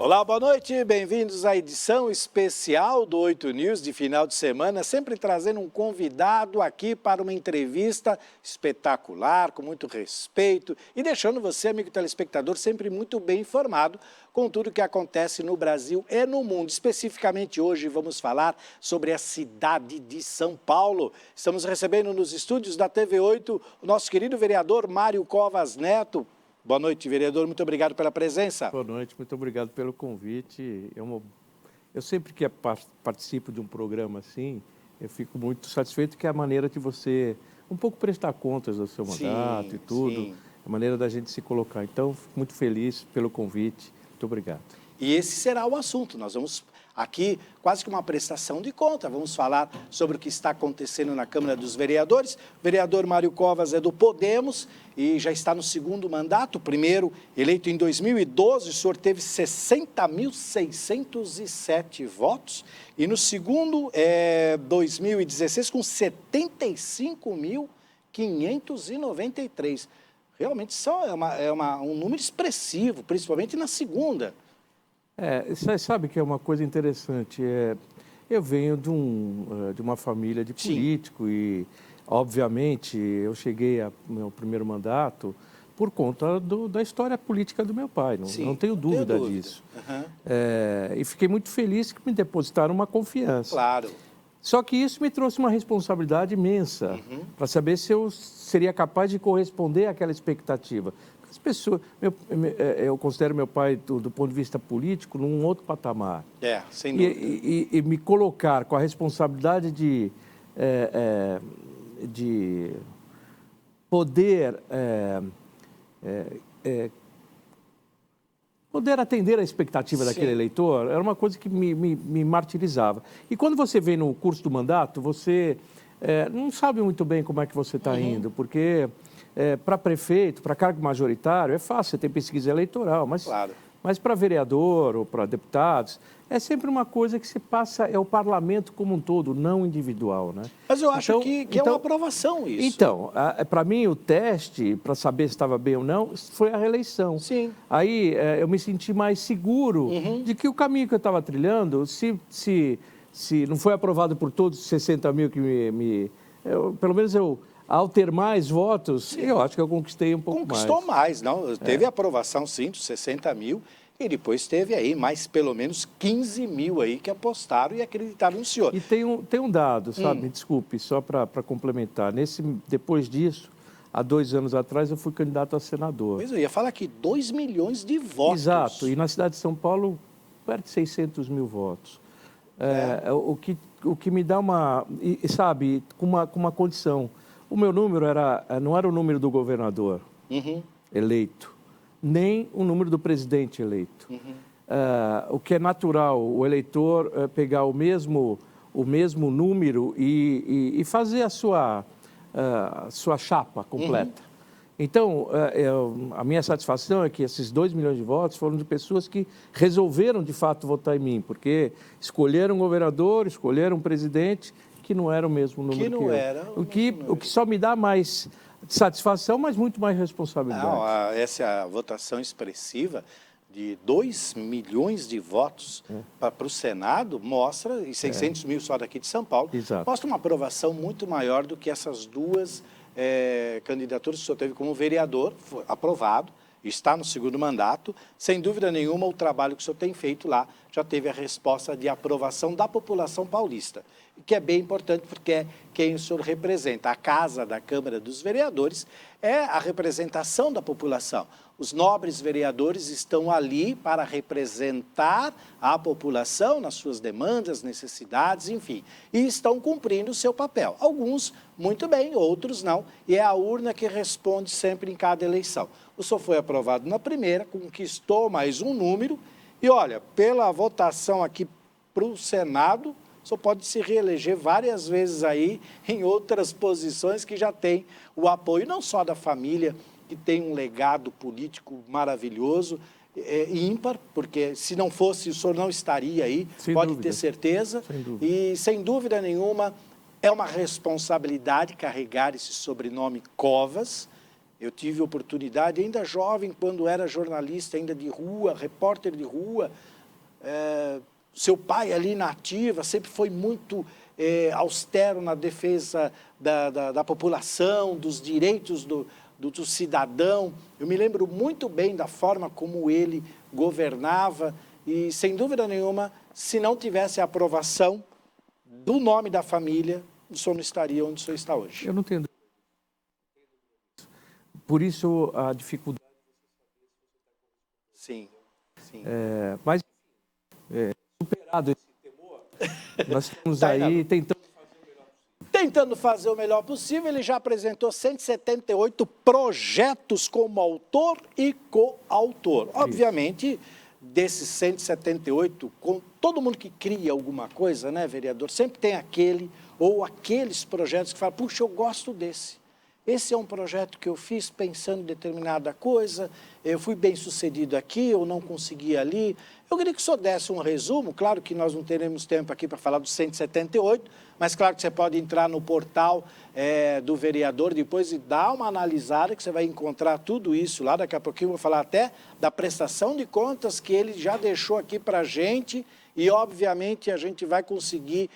Olá, boa noite, bem-vindos à edição especial do 8 News de final de semana, sempre trazendo um convidado aqui para uma entrevista espetacular, com muito respeito e deixando você, amigo telespectador, sempre muito bem informado com tudo que acontece no Brasil e no mundo. Especificamente hoje vamos falar sobre a cidade de São Paulo. Estamos recebendo nos estúdios da TV 8 o nosso querido vereador Mário Covas Neto. Boa noite, vereador. Muito obrigado pela presença. Boa noite, muito obrigado pelo convite. Eu sempre que participo de um programa assim, eu fico muito satisfeito que é a maneira de você um pouco prestar contas do seu mandato e tudo, sim. a maneira da gente se colocar. Então, fico muito feliz pelo convite. Muito obrigado. E esse será o assunto. Nós vamos aqui, quase que uma prestação de conta, vamos falar sobre o que está acontecendo na Câmara dos Vereadores. O vereador Mário Covas é do Podemos e já está no segundo mandato. O primeiro, eleito em 2012, o senhor teve 60.607 votos. E no segundo, 2016, com 75.593. Realmente só é um número expressivo, principalmente na segunda. Você sabe que é uma coisa interessante. Eu venho de uma família de político e, obviamente, eu cheguei ao meu primeiro mandato por conta da história política do meu pai. Não tenho dúvida disso. Uhum. E fiquei muito feliz que me depositaram uma confiança. Claro. Só que isso me trouxe uma responsabilidade imensa para saber se eu seria capaz de corresponder àquela expectativa. As pessoas, eu considero meu pai, do ponto de vista político, num outro patamar. Sem dúvida. E me colocar com a responsabilidade de poder atender a expectativa daquele eleitor era uma coisa que me martirizava. E quando você vem no curso do mandato, você não sabe muito bem como é que você está indo, porque para prefeito, para cargo majoritário, é fácil, você tem pesquisa eleitoral, mas para vereador ou para deputados, é sempre uma coisa que se passa, é o parlamento como um todo, não individual, né? Mas eu acho que é uma aprovação isso. Então, para mim, o teste, para saber se estava bem ou não, foi a reeleição. Sim. Aí eu me senti mais seguro de que o caminho que eu estava trilhando, se não foi aprovado por todos os 60 mil que pelo menos ao ter mais votos, eu acho que eu conquistei um pouco mais. Conquistou mais, não? Teve aprovação, sim, dos 60 mil, e depois teve aí mais pelo menos 15 mil aí que apostaram e acreditaram no senhor. E tem um dado, sabe? Me desculpe, só para complementar. Depois disso, há 2 anos atrás, eu fui candidato a senador. Mas eu ia falar aqui, 2 milhões de votos. Exato, e na cidade de São Paulo, perto de 600 mil votos. O que me dá sabe, com uma condição. O meu número não era o número do governador eleito, nem o número do presidente eleito. O que é natural, o eleitor pegar o mesmo número e fazer a sua chapa completa. Então, a minha satisfação é que esses 2 milhões de votos foram de pessoas que resolveram, de fato, votar em mim, porque escolheram um governador, escolheram um presidente que não era o mesmo número que eu. O que só me dá mais satisfação, mas muito mais responsabilidade. Não, essa votação expressiva de 2 milhões de votos para o Senado mostra, e 600 mil só daqui de São Paulo, mostra uma aprovação muito maior do que essas duas candidaturas que o senhor teve como vereador, foi aprovado, está no segundo mandato. Sem dúvida nenhuma, o trabalho que o senhor tem feito lá já teve a resposta de aprovação da população paulista, que é bem importante porque é quem o senhor representa. A Casa da Câmara dos Vereadores é a representação da população. Os nobres vereadores estão ali para representar a população nas suas demandas, necessidades, enfim, e estão cumprindo o seu papel. Alguns muito bem, outros não, e é a urna que responde sempre em cada eleição. O senhor foi aprovado na primeira, conquistou mais um número, e olha, pela votação aqui para o Senado, o senhor pode se reeleger várias vezes aí em outras posições que já tem o apoio não só da família, que tem um legado político maravilhoso, ímpar, porque se não fosse, o senhor não estaria aí, pode ter certeza. E, sem dúvida nenhuma, é uma responsabilidade carregar esse sobrenome Covas. Eu tive oportunidade, ainda jovem, quando era jornalista, ainda de rua, repórter de rua, seu pai ali na ativa sempre foi muito austero na defesa da população, dos direitos do cidadão. Eu me lembro muito bem da forma como ele governava e, sem dúvida nenhuma, se não tivesse a aprovação do nome da família, o senhor não estaria onde o senhor está hoje. Eu não tenho dúvida. Por isso, a dificuldade... Sim, sim. Mas, superado esse temor, nós estamos aí tentando fazer o melhor possível. Ele já apresentou 178 projetos como autor e coautor. Obviamente, desses 178, com todo mundo que cria alguma coisa, né, vereador, sempre tem aquele ou aqueles projetos que falam, puxa, eu gosto desse. Esse é um projeto que eu fiz pensando em determinada coisa, eu fui bem sucedido aqui, eu não consegui ali. Eu queria que o senhor desse um resumo, claro que nós não teremos tempo aqui para falar dos 178, mas claro que você pode entrar no portal do vereador depois e dar uma analisada, que você vai encontrar tudo isso lá. Daqui a pouquinho eu vou falar até da prestação de contas que ele já deixou aqui para a gente e, obviamente, a gente vai conseguir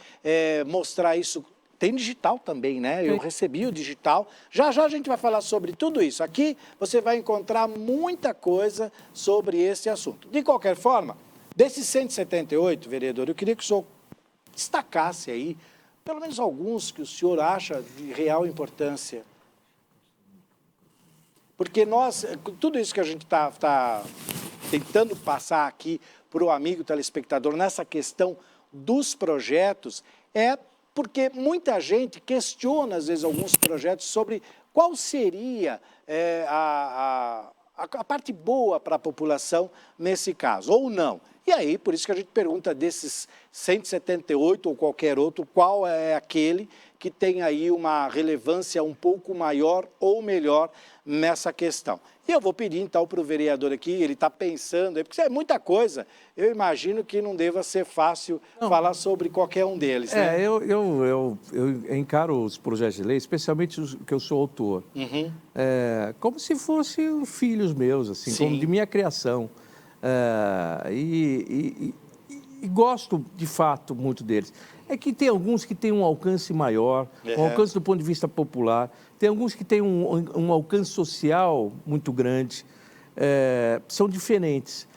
mostrar isso. Tem digital também, né? Eu recebi o digital. Já já a gente vai falar sobre tudo isso. Aqui você vai encontrar muita coisa sobre esse assunto. De qualquer forma, desses 178, vereador, eu queria que o senhor destacasse aí, pelo menos alguns que o senhor acha de real importância. Porque nós, tudo isso que a gente está tentando passar aqui para o amigo telespectador nessa questão dos projetos, porque muita gente questiona, às vezes, alguns projetos sobre qual seria a parte boa para a população nesse caso, ou não. E aí, por isso que a gente pergunta desses 178 ou qualquer outro, qual é aquele que tem aí uma relevância um pouco maior ou melhor nessa questão. E eu vou pedir, então, para o vereador aqui, ele está pensando, porque é muita coisa, eu imagino que não deva ser fácil falar sobre qualquer um deles, né? Eu encaro os projetos de lei, especialmente os que eu sou autor, como se fossem filhos meus, assim, como de minha criação. E gosto, de fato, muito deles. É que tem alguns que têm um alcance maior, um alcance do ponto de vista popular, tem alguns que têm um alcance social muito grande, são diferentes.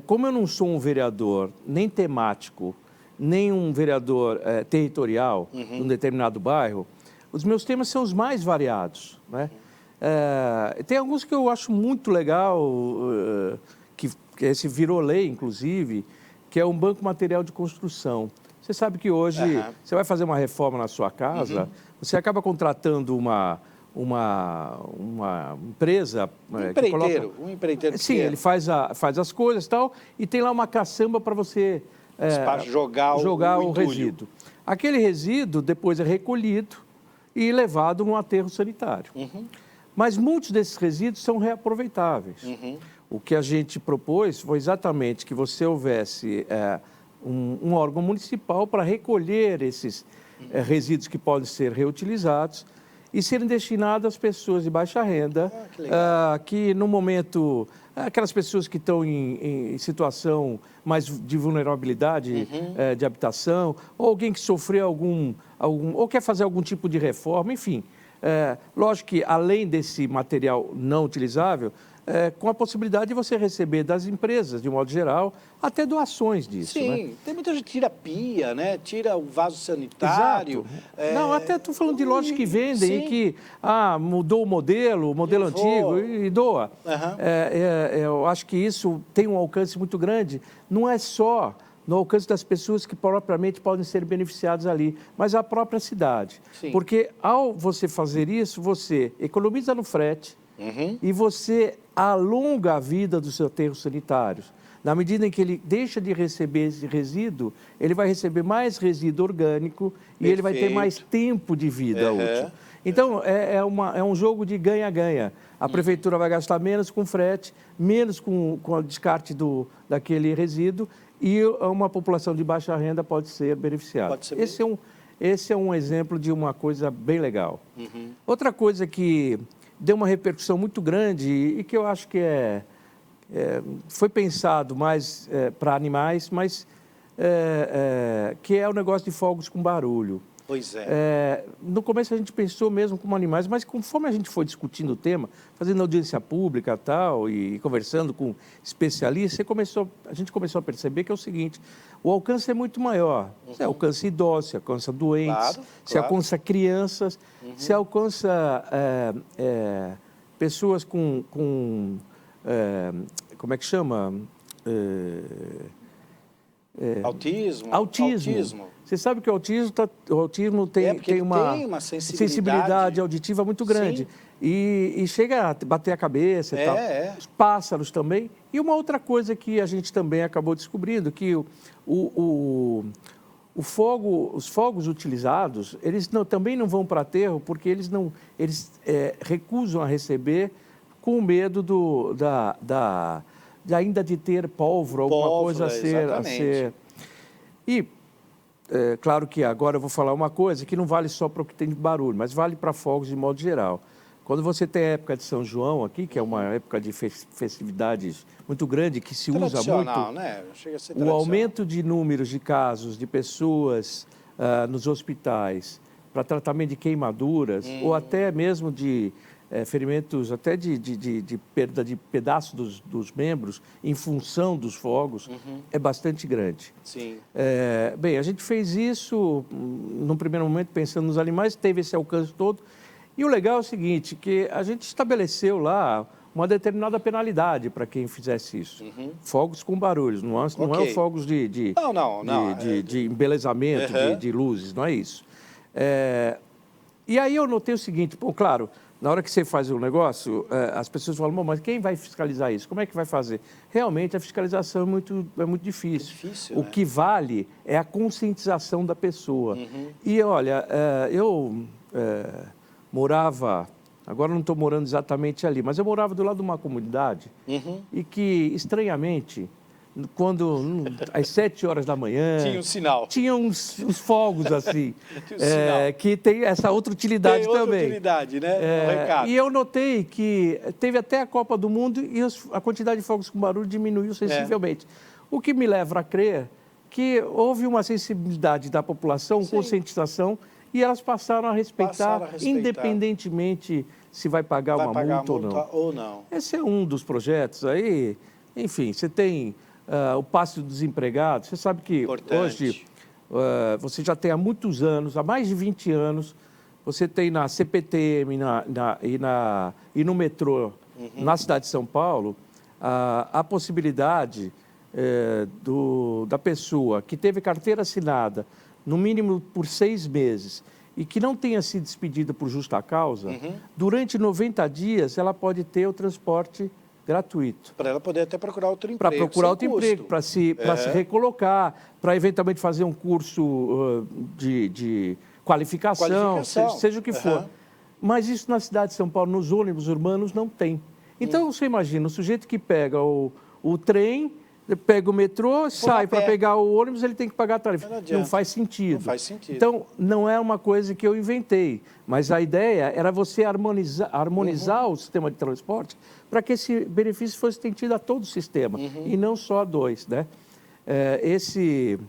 Como eu não sou um vereador nem temático, nem um vereador territorial de um determinado bairro, os meus temas são os mais variados, né? Tem alguns que eu acho muito legal, que esse virou lei, inclusive, que é um banco material de construção. Você sabe que hoje você vai fazer uma reforma na sua casa, você acaba contratando uma empresa... Um empreiteiro. Sim, ele faz as coisas e tal, e tem lá uma caçamba para você jogar o resíduo. Aquele resíduo depois é recolhido e levado num aterro sanitário. Mas muitos desses resíduos são reaproveitáveis. O que a gente propôs foi exatamente que você houvesse um órgão municipal para recolher esses resíduos que podem ser reutilizados e serem destinados às pessoas de baixa renda, que no momento, aquelas pessoas que estão em situação mais de vulnerabilidade de habitação, ou alguém que sofreu ou quer fazer algum tipo de reforma, enfim. Lógico que, além desse material não utilizável, com a possibilidade de você receber das empresas, de um modo geral, até doações disso. Sim, né? Tem muita gente que tira pia, né? Tira o vaso sanitário. Não, até estou falando de lojas que vendem e que mudou o modelo antigo e doa. Eu acho que isso tem um alcance muito grande. Não é só no alcance das pessoas que propriamente podem ser beneficiadas ali, mas a própria cidade. Porque ao você fazer isso, você economiza no frete, e você alonga a vida dos seus aterros sanitários. Na medida em que ele deixa de receber esse resíduo, ele vai receber mais resíduo orgânico e ele vai ter mais tempo de vida útil. Então, é um jogo de ganha-ganha. A prefeitura vai gastar menos com frete, menos com o descarte daquele resíduo e uma população de baixa renda pode ser beneficiada. Esse é um exemplo de uma coisa bem legal. Outra coisa que deu uma repercussão muito grande e que eu acho que foi pensado mais para animais, mas que é o negócio de fogos com barulho. Pois é. No começo a gente pensou mesmo como animais, mas conforme a gente foi discutindo o tema, fazendo audiência pública tal, e conversando com especialistas, a gente começou a perceber que é o seguinte: o alcance é muito maior. Você alcança idosos, você alcança doentes, você alcança crianças, você alcança pessoas com como é que chama? Autismo. Você sabe que o autismo tem uma sensibilidade auditiva muito grande. E chega a bater a cabeça e tal. Os pássaros também. E uma outra coisa que a gente também acabou descobrindo, que os fogos utilizados, eles também não vão para aterro, porque eles recusam a receber com medo de ainda de ter pólvora, alguma coisa a ser... E, claro que agora eu vou falar uma coisa que não vale só para o que tem de barulho, mas vale para fogos de modo geral. Quando você tem a época de São João aqui, que é uma época de festividades muito grande, que se usa muito, né? Chega a ser o aumento de números de casos de pessoas nos hospitais para tratamento de queimaduras, ou até mesmo de ferimentos, até de perda de pedaços dos membros em função dos fogos, é bastante grande. Sim. Bem, a gente fez isso, num primeiro momento, pensando nos animais, teve esse alcance todo. E o legal é o seguinte, que a gente estabeleceu lá uma determinada penalidade para quem fizesse isso. Fogos com barulhos, não é fogos de embelezamento, de luzes, não é isso. E aí eu notei o seguinte, claro, na hora que você faz o negócio, as pessoas falam, mas quem vai fiscalizar isso? Como é que vai fazer? Realmente a fiscalização é muito difícil. O que vale é a conscientização da pessoa. E olha, eu morava, agora não estou morando exatamente ali, mas eu morava do lado de uma comunidade e que, estranhamente, quando às 7 horas da manhã... Tinha um sinal. Tinha uns fogos assim, que tem essa outra utilidade também. Outra utilidade, né? E eu notei que teve até a Copa do Mundo e a quantidade de fogos com barulho diminuiu sensivelmente. O que me leva a crer que houve uma sensibilidade da população, conscientização, e elas passaram a respeitar, independentemente se vai pagar uma multa ou não. Esse é um dos projetos aí. Enfim, você tem o passe do desempregado. Você sabe que hoje você já tem há muitos anos, há mais de 20 anos, você tem na CPTM e no metrô, na cidade de São Paulo, a possibilidade da pessoa que teve carteira assinada, no mínimo por 6 meses, e que não tenha sido despedida por justa causa, durante 90 dias ela pode ter o transporte gratuito. Para ela poder até procurar outro emprego. Para procurar outro emprego, para se recolocar, para eventualmente fazer um curso de qualificação, seja o que for. Mas isso na cidade de São Paulo, nos ônibus urbanos, não tem. Então, você imagina, o sujeito que pega o trem, pega o metrô, sai para pegar o ônibus, ele tem que pagar a tarifa. Não faz sentido. Não faz sentido. Então, não é uma coisa que eu inventei, mas a ideia era você harmonizar o sistema de transporte para que esse benefício fosse estendido a todo o sistema, e não só a 2, né? Esse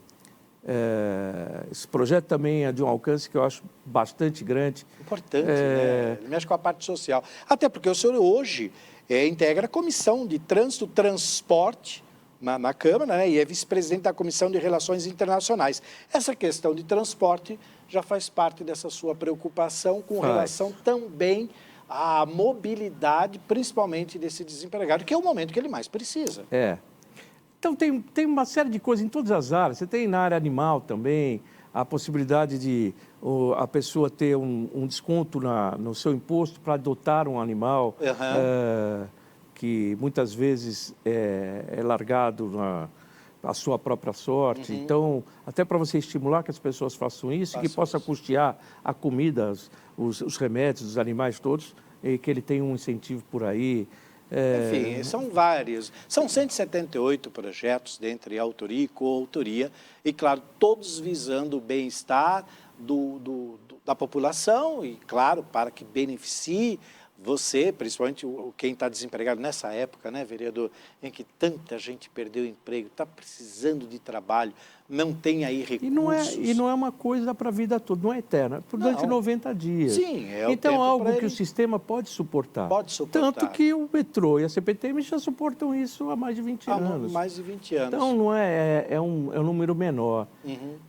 projeto também é de um alcance que eu acho bastante grande. Importante, né? Ele mexe com a parte social. Até porque o senhor hoje integra a Comissão de Trânsito e Transporte na Câmara, né? E é vice-presidente da Comissão de Relações Internacionais. Essa questão de transporte já faz parte dessa sua preocupação com relação também à mobilidade, principalmente desse desempregado, que é o momento que ele mais precisa. Então, tem uma série de coisas em todas as áreas. Você tem na área animal também a possibilidade de a pessoa ter um desconto no seu imposto para adotar um animal, que muitas vezes é largado à sua própria sorte. Então, até para você estimular que as pessoas façam isso, que possa custear a comida, os remédios dos animais todos, e que ele tenha um incentivo por aí. Enfim, são vários. São 178 projetos, dentre autoria e coautoria, e, claro, todos visando o bem-estar da população e, claro, para que beneficie você, principalmente quem está desempregado nessa época, né, vereador, em que tanta gente perdeu o emprego, está precisando de trabalho, não tem aí recursos. E não é uma coisa para a vida toda, não é eterna, durante 90 dias. Sim, é o então, tempo algo para que o sistema pode suportar. Pode suportar. Tanto que o metrô e a CPTM já suportam isso há mais de 20 anos. Há mais de 20 anos. Então, não é um número menor.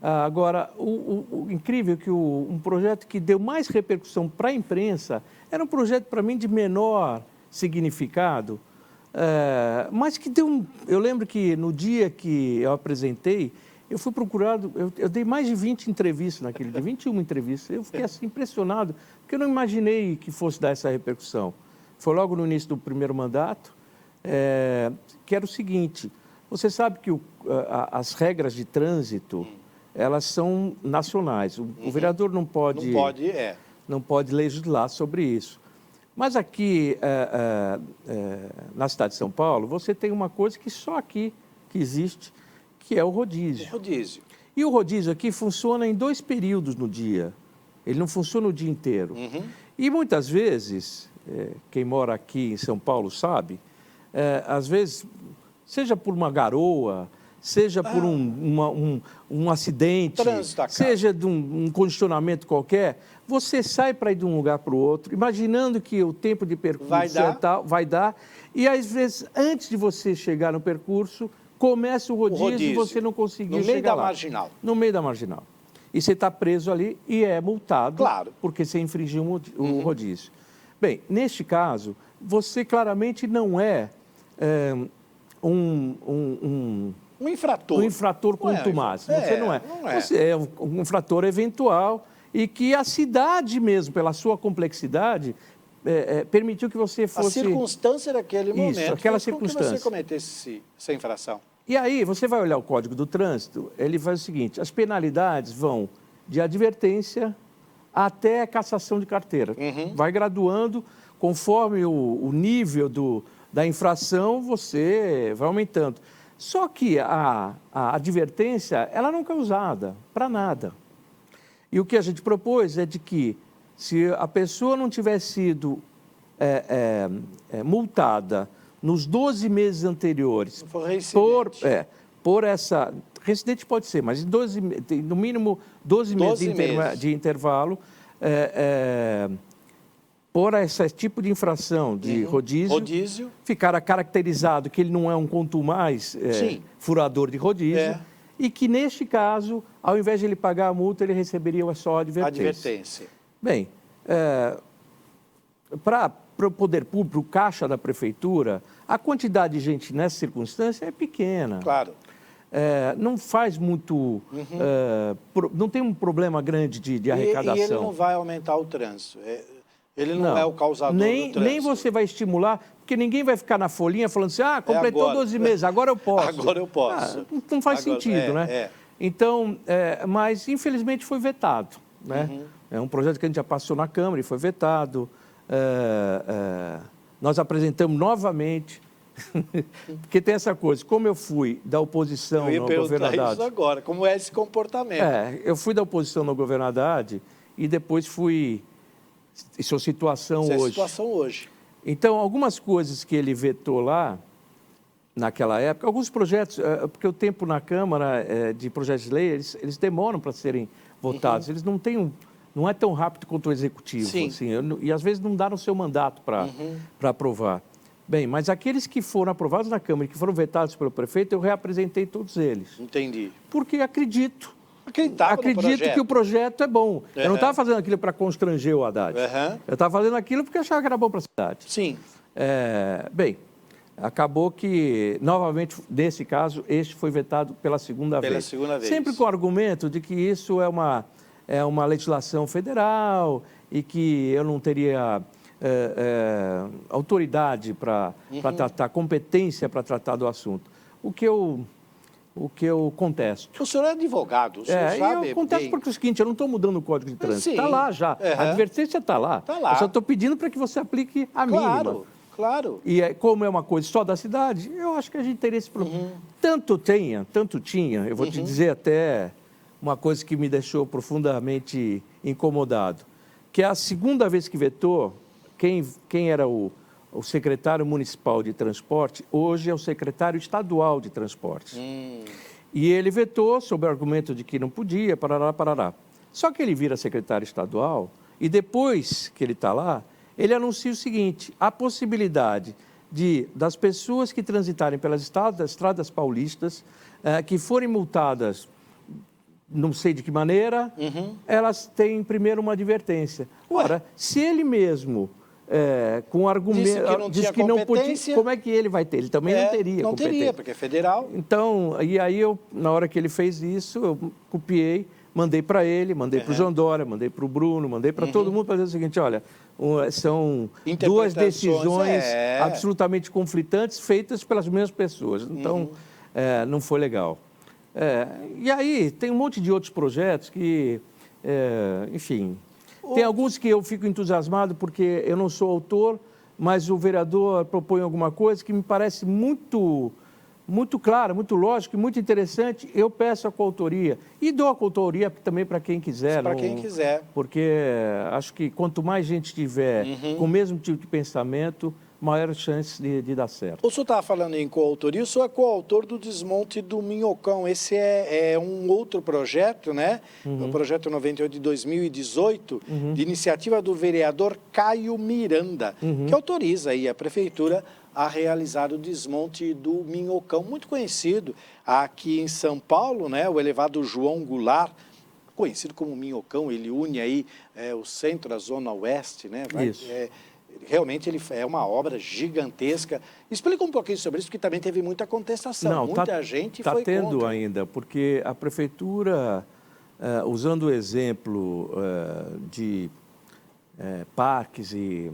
Agora, o incrível é que um projeto que deu mais repercussão para a imprensa era um projeto, para mim, de menor significado, mas que deu Eu lembro que no dia que eu apresentei, eu fui procurado, eu dei mais de 20 entrevistas naquele dia, 21 entrevistas. Eu fiquei assim impressionado, porque eu não imaginei que fosse dar essa repercussão. Foi logo no início do primeiro mandato, que era o seguinte: você sabe que as regras de trânsito, elas são nacionais. O vereador não pode legislar sobre isso. Mas aqui, na cidade de São Paulo, você tem uma coisa que só aqui que existe, que é o rodízio. E o rodízio aqui funciona em 2 períodos no dia. Ele não funciona o dia inteiro. E muitas vezes, quem mora aqui em São Paulo sabe, às vezes, seja por uma garoa, seja por um acidente, seja de um congestionamento qualquer, você sai para ir de um lugar para o outro, imaginando que o tempo de percurso vai dar, e às vezes, antes de você chegar no percurso, começa o rodízio e você não conseguiu chegar lá. No meio da marginal. E você está preso ali e é multado, porque você infringiu o rodízio. Bem, neste caso, você claramente não é um infrator contumaz. Você não é. Você é um infrator eventual e que a cidade mesmo, pela sua complexidade, permitiu que você fosse... A circunstância daquele momento. Isso, aquela circunstância. Que você cometesse essa infração. E aí, você vai olhar o Código do Trânsito, ele faz o seguinte: as penalidades vão de advertência até a cassação de carteira. Vai graduando, conforme o nível da infração, você vai aumentando. Só que a advertência, ela nunca é usada para nada. E o que a gente propôs é de que, se a pessoa não tiver sido multada nos 12 meses anteriores por essa... Reincidente pode ser, mas no mínimo 12 meses de intervalo, por esse tipo de infração de rodízio, ficar caracterizado que ele não é um contumaz furador de rodízio, e que, neste caso, ao invés de ele pagar a multa, ele receberia só a advertência. Bem, para o poder público, o caixa da prefeitura, a quantidade de gente nessa circunstância é pequena. Claro. Não faz muito... não tem um problema grande de arrecadação. E ele não vai aumentar o trânsito. Ele não é o causador do trânsito. Nem você vai estimular, porque ninguém vai ficar na folhinha falando assim: completou 12 meses, agora eu posso. Agora eu posso. Não faz sentido, né? Então, mas infelizmente foi vetado, né? É um projeto que a gente já passou na Câmara e foi vetado. Nós apresentamos novamente, porque tem essa coisa: como eu fui da oposição no Governadade... isso agora, como é esse comportamento? Eu fui da oposição no Governadade e depois fui... Isso é a situação hoje. Isso é a situação hoje. Então, algumas coisas que ele vetou lá, naquela época, alguns projetos, porque o tempo na Câmara de projetos de lei, eles demoram para serem votados. Eles não têm não é tão rápido quanto o Executivo. Assim, e às vezes não dá no seu mandato para aprovar. Bem, mas aqueles que foram aprovados na Câmara e que foram vetados pelo prefeito, eu reapresentei todos eles. Entendi. Porque acredito Acredito que o projeto é bom. Eu não estava fazendo aquilo para constranger o Haddad. Eu estava fazendo aquilo porque achava que era bom para a cidade. Sim. Bem, acabou que, novamente, nesse caso, este foi vetado pela segunda vez. Sempre com o argumento de que isso é uma legislação federal e que eu não teria autoridade para tratar, competência para tratar do assunto. O que eu contesto. O senhor é advogado, o senhor sabe eu contesto porque é o seguinte: eu não estou mudando o Código de Trânsito. Está lá já. A advertência está lá. Eu só estou pedindo para que você aplique a mínima. Claro. E como é uma coisa só da cidade, eu acho que a gente teria esse problema. Tanto tinha, eu vou te dizer até uma coisa que me deixou profundamente incomodado, que é a segunda vez que vetou, quem era o secretário municipal de transporte, hoje é o secretário estadual de transportes. E ele vetou sob o argumento de que não podia, parará, parará. Só que ele vira secretário estadual e depois que ele está lá, ele anuncia o seguinte: a possibilidade das pessoas que transitarem pelas estradas paulistas, que forem multadas, não sei de que maneira, elas têm primeiro uma advertência. Ora, se ele mesmo, com argumento, disse que não podia, como é que ele vai ter? Ele também não teria. Não teria, porque é federal. Então, e aí na hora que ele fez isso, eu copiei, mandei para ele, mandei para o João Dória, mandei para o Bruno, mandei para todo mundo para dizer o seguinte: olha, são duas decisões absolutamente conflitantes feitas pelas mesmas pessoas. Então, não foi legal. E aí, tem um monte de outros projetos que, enfim, tem alguns que eu fico entusiasmado porque eu não sou autor, mas o vereador propõe alguma coisa que me parece muito clara, muito lógica e muito interessante. Eu peço a coautoria e dou a coautoria também para quem quiser. Para quem quiser. Porque acho que quanto mais gente tiver com o mesmo tipo de pensamento, maior chance de dar certo. O senhor estava falando em coautoria, o senhor é coautor do desmonte do Minhocão. Esse é um outro projeto, né? O projeto 98 de 2018, de iniciativa do vereador Caio Miranda, que autoriza aí a prefeitura a realizar o desmonte do Minhocão, muito conhecido aqui em São Paulo, né? O elevado João Goulart, conhecido como Minhocão, ele une aí o centro, a zona oeste, né? Isso. Realmente ele é uma obra gigantesca. Explica um pouquinho sobre isso, porque também teve muita contestação. Não, muita gente foi contra. Está tendo ainda, porque a prefeitura, usando o exemplo de parques e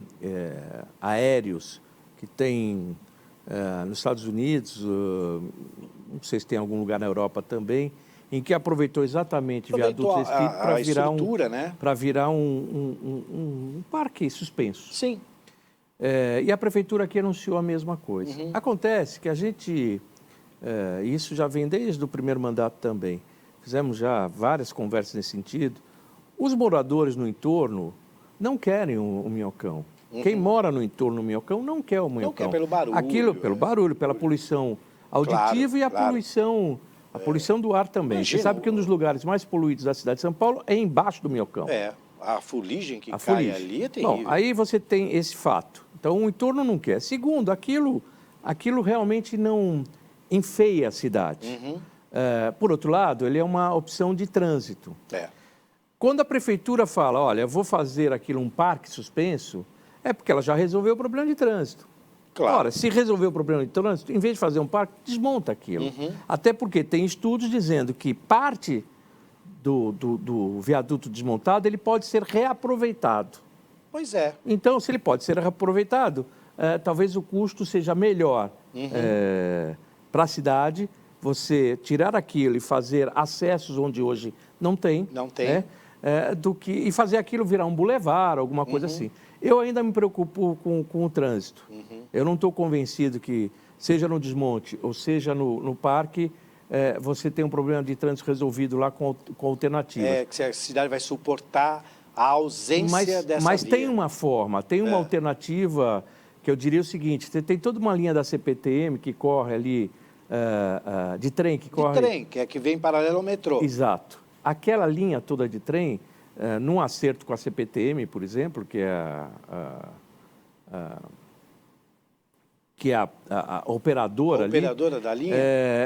aéreos que tem nos Estados Unidos, não sei se tem algum lugar na Europa também, em que aproveitou exatamente viaduto desse tipo para virar um parque suspenso. Sim. E a prefeitura aqui anunciou a mesma coisa. Acontece que a gente, isso já vem desde o primeiro mandato também, fizemos já várias conversas nesse sentido, os moradores no entorno não querem o Minhocão. Quem mora no entorno do Minhocão não quer o Minhocão. Não quer pelo barulho. Aquilo, pelo barulho, pela poluição auditiva e a poluição do ar também. Imagina, você sabe que um dos lugares mais poluídos da cidade de São Paulo é embaixo do Minhocão. A fuligem que cai ali é terrível. Bom, aí você tem esse fato. Então, o entorno não quer. Segundo, aquilo realmente não enfeia a cidade. Por outro lado, ele é uma opção de trânsito. Quando a prefeitura fala, olha, eu vou fazer aquilo um parque suspenso, é porque ela já resolveu o problema de trânsito. Claro. Ora, se resolver o problema de trânsito, em vez de fazer um parque, desmonta aquilo. Até porque tem estudos dizendo que parte do viaduto desmontado ele pode ser reaproveitado. Pois é. Então, se ele pode ser reaproveitado, talvez o custo seja melhor para a cidade, você tirar aquilo e fazer acessos onde hoje não tem. Não tem. E fazer aquilo virar um bulevar, alguma coisa assim. Eu ainda me preocupo com o trânsito. Eu não estou convencido que, seja no desmonte ou seja no parque, você tem um problema de trânsito resolvido lá com alternativa. Que a cidade vai suportar a ausência dessa Mas via. tem uma forma, tem uma alternativa que eu diria o seguinte: você tem toda uma linha da CPTM que corre ali, de trem que corre... De trem, que vem paralelo ao metrô. Exato. Aquela linha toda de trem, num acerto com a CPTM, por exemplo, que é a operadora ali... Operadora da linha?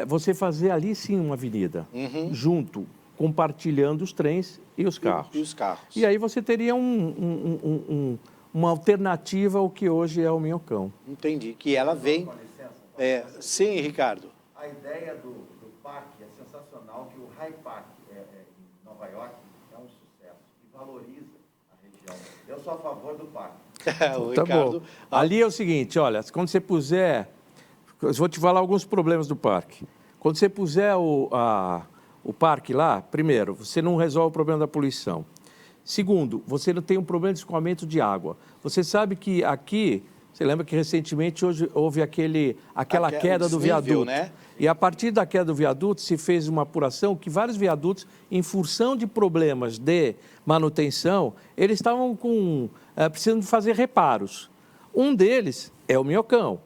Você fazer ali, sim, uma avenida, junto, compartilhando os trens e os carros. E os carros. E aí você teria uma alternativa ao que hoje é o Minhocão. Entendi. Que ela vem... Com licença, sim, Ricardo. A ideia do parque é sensacional, que o High Park em Nova York é um sucesso e valoriza a região. Eu sou a favor do parque. O Ricardo... Bom. Ali é o seguinte, olha, quando você puser... Eu vou te falar alguns problemas do parque. Quando você puser o parque lá, primeiro, você não resolve o problema da poluição. Segundo, você não tem um problema de escoamento de água. Você sabe que aqui... Você lembra que recentemente houve aquela queda do viaduto, né? E a partir da queda do viaduto se fez uma apuração que vários viadutos, em função de problemas de manutenção, eles estavam com precisam fazer reparos. Um deles é o minhocão.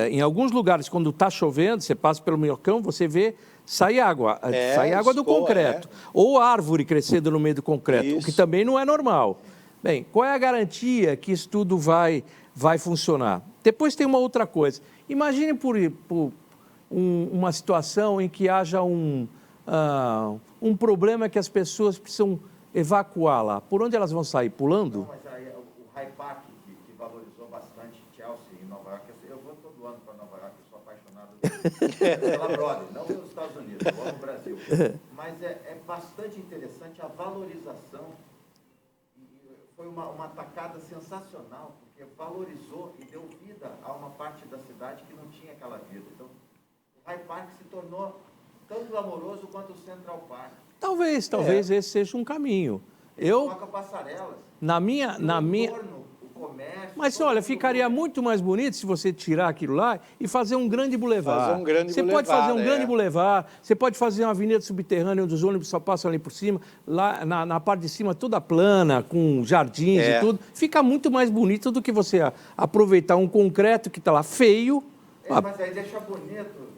Em alguns lugares, quando está chovendo, você passa pelo minhocão, você vê sai água do concreto. Ou árvore crescendo no meio do concreto, o que também não é normal. Bem, qual é a garantia que isso tudo vai funcionar? Depois tem uma outra coisa. Imagine uma situação em que haja um problema que as pessoas precisam evacuar lá. Por onde elas vão sair? Pulando? Não, mas aí, o High Park, que valorizou bastante Chelsea em Nova York, eu vou todo ano para Nova York, eu sou apaixonado pela Broadway, não pelos Estados Unidos, eu amo o Brasil. Mas é bastante interessante a valorização. Foi uma tacada sensacional, porque valorizou e deu vida a uma parte da cidade que não tinha aquela vida. Então, o High Park se tornou tão glamouroso quanto o Central Park. Talvez esse seja um caminho. Coloca passarelas. Na minha... O comércio... Mas, olha, ficaria muito mais bonito se você tirar aquilo lá e fazer um grande bulevar. Você pode fazer um grande bulevar, você pode fazer uma avenida subterrânea onde os ônibus só passam ali por cima, lá na parte de cima toda plana, com jardins e tudo. Fica muito mais bonito do que você aproveitar um concreto que está lá feio. Mas aí deixa bonito...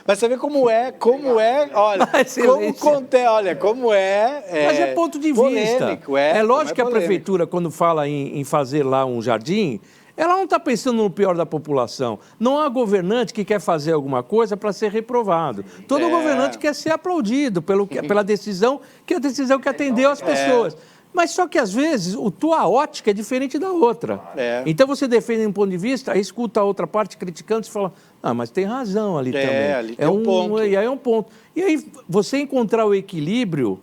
mas você vê como é, olha, como é mas é ponto de polêmico, vista. É lógico que a prefeitura, quando fala em fazer lá um jardim, ela não está pensando no pior da população. Não há governante que quer fazer alguma coisa para ser reprovado. Todo governante quer ser aplaudido pela decisão, que é a decisão que atendeu as pessoas. Mas só que, às vezes, a tua ótica é diferente da outra. Então, você defende um ponto de vista, aí escuta a outra parte criticando e fala, mas tem razão ali também. Ali tem um ponto. E aí é um ponto. E aí, você encontrar o equilíbrio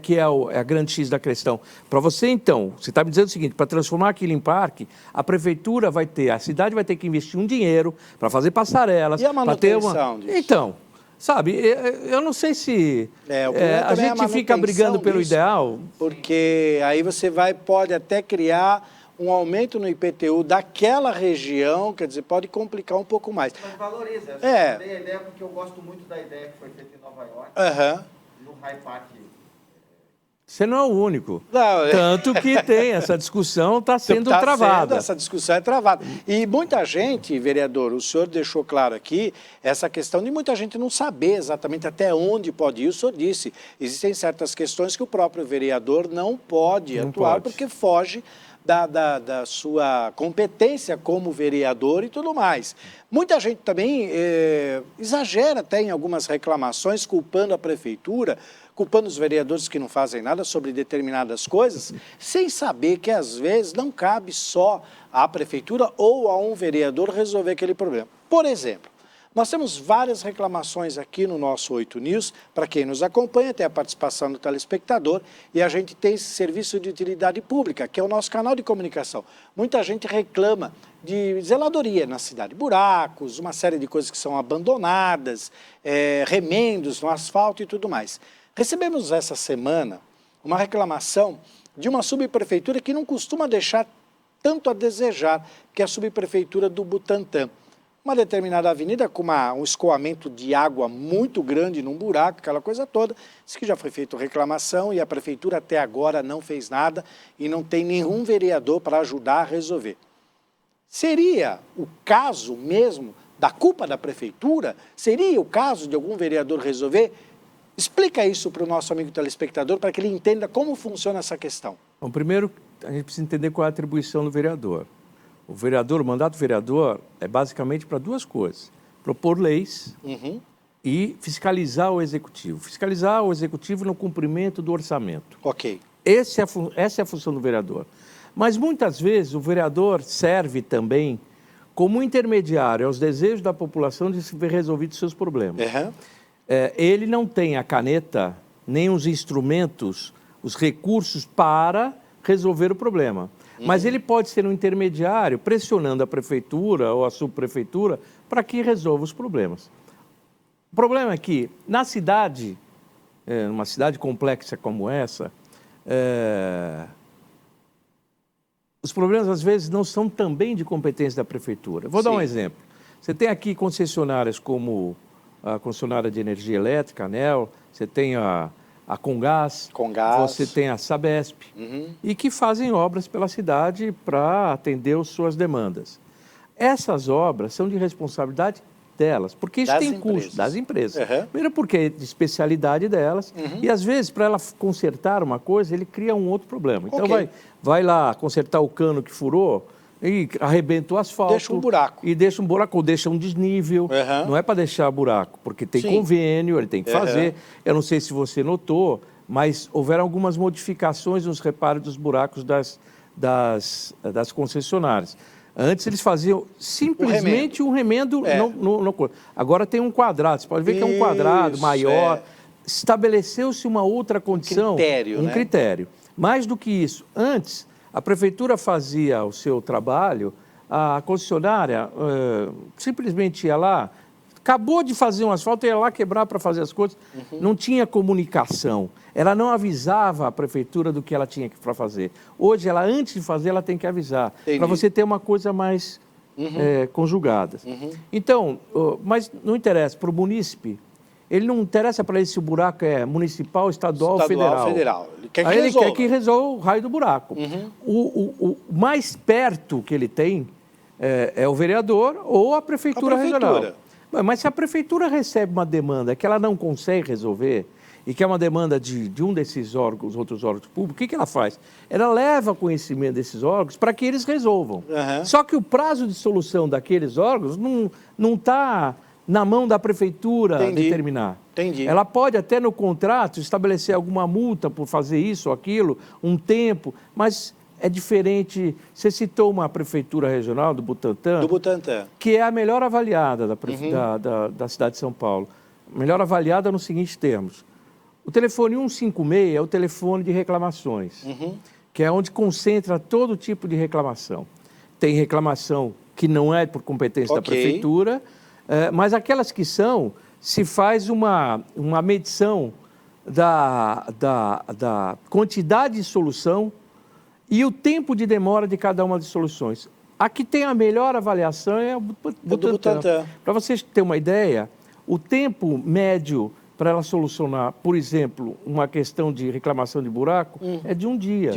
que é a grande X da questão. Para você, então, você está me dizendo o seguinte, para transformar aquilo em parque, a prefeitura a cidade vai ter que investir um dinheiro para fazer passarelas. E a manutenção disso? Então... Sabe, eu não sei se a gente fica brigando pelo ideal. Porque aí você pode até criar um aumento no IPTU daquela região, quer dizer, pode complicar um pouco mais. Mas valoriza. Eu dei a ideia porque eu gosto muito da ideia que foi feita em Nova York, no High Park. Você não é o único. Tanto que tem essa discussão, está sendo travada. Essa discussão é travada. E muita gente, vereador, o senhor deixou claro aqui, essa questão de muita gente não saber exatamente até onde pode ir. O senhor disse, existem certas questões que o próprio vereador não pode atuar porque foge da sua competência como vereador e tudo mais. Muita gente também exagera até em algumas reclamações, culpando a prefeitura, culpando os vereadores que não fazem nada sobre determinadas coisas, sem saber que, às vezes, não cabe só à prefeitura ou a um vereador resolver aquele problema. Por exemplo, nós temos várias reclamações aqui no nosso 8 News, para quem nos acompanha, tem a participação do telespectador, e a gente tem esse serviço de utilidade pública, que é o nosso canal de comunicação. Muita gente reclama de zeladoria na cidade, buracos, uma série de coisas que são abandonadas, remendos no asfalto e tudo mais. Recebemos essa semana uma reclamação de uma subprefeitura que não costuma deixar tanto a desejar, que é a subprefeitura do Butantã. Uma determinada avenida com um escoamento de água muito grande num buraco, aquela coisa toda, diz que já foi feita reclamação e a prefeitura até agora não fez nada e não tem nenhum vereador para ajudar a resolver. Seria o caso mesmo da culpa da prefeitura? Seria o caso de algum vereador resolver? Explica isso para o nosso amigo telespectador, para que ele entenda como funciona essa questão. Bom, primeiro, a gente precisa entender qual é a atribuição do vereador. O mandato do vereador é basicamente para duas coisas. Propor leis e fiscalizar o executivo. Fiscalizar o executivo no cumprimento do orçamento. Ok. Essa é a função do vereador. Mas muitas vezes o vereador serve também como intermediário aos desejos da população de se ver resolvidos seus problemas. Ele não tem a caneta, nem os instrumentos, os recursos para resolver o problema. Mas ele pode ser um intermediário pressionando a prefeitura ou a subprefeitura para que resolva os problemas. O problema é que, na cidade, numa cidade complexa como essa, os problemas, às vezes, não são também de competência da prefeitura. Vou dar um exemplo. Você tem aqui concessionárias como a concessionária de energia elétrica, a ANEEL, você tem a a Comgás, você tem a Sabesp, e que fazem obras pela cidade para atender as suas demandas. Essas obras são de responsabilidade delas, porque isso tem custo das empresas. Primeiro porque é de especialidade delas, e às vezes para ela consertar uma coisa, ele cria um outro problema. Então vai lá consertar o cano que furou e arrebenta o asfalto. Deixa um buraco. E deixa um buraco, ou deixa um desnível. Não é para deixar buraco, porque tem convênio, ele tem que fazer. Eu não sei se você notou, mas houveram algumas modificações nos reparos dos buracos das concessionárias. Antes eles faziam simplesmente um remendo. Agora tem um quadrado, você pode ver que é um quadrado maior. Estabeleceu-se uma outra condição. Um critério. Mais do que isso, antes a prefeitura fazia o seu trabalho, a concessionária simplesmente ia lá, acabou de fazer um asfalto, ia lá quebrar para fazer as coisas, não tinha comunicação. Ela não avisava a prefeitura do que ela tinha para fazer. Hoje, ela antes de fazer, ela tem que avisar, para você ter uma coisa mais conjugada. Então, mas não interessa, para o munícipe, ele não interessa para ele se o buraco é municipal, estadual ou federal. Ele quer que Aí ele quer que resolva o raio do buraco. O mais perto que ele tem é o vereador ou a prefeitura regional. Mas se a prefeitura recebe uma demanda que ela não consegue resolver, e que é uma demanda de um desses órgãos, outros órgãos públicos, o que ela faz? Ela leva conhecimento desses órgãos para que eles resolvam. Só que o prazo de solução daqueles órgãos não está na mão da prefeitura determinar. Ela pode até no contrato estabelecer alguma multa por fazer isso ou aquilo, um tempo, mas é diferente. Você citou uma prefeitura regional do Butantã, que é a melhor avaliada da cidade de São Paulo. Melhor avaliada nos seguintes termos. O telefone 156 é o telefone de reclamações, que é onde concentra todo tipo de reclamação. Tem reclamação que não é por competência da prefeitura, mas aquelas que são, se faz uma medição da quantidade de solução e o tempo de demora de cada uma das soluções. A que tem a melhor avaliação é o Butantã. Para vocês terem uma ideia, o tempo médio para ela solucionar, por exemplo, uma questão de reclamação de buraco, é de um dia.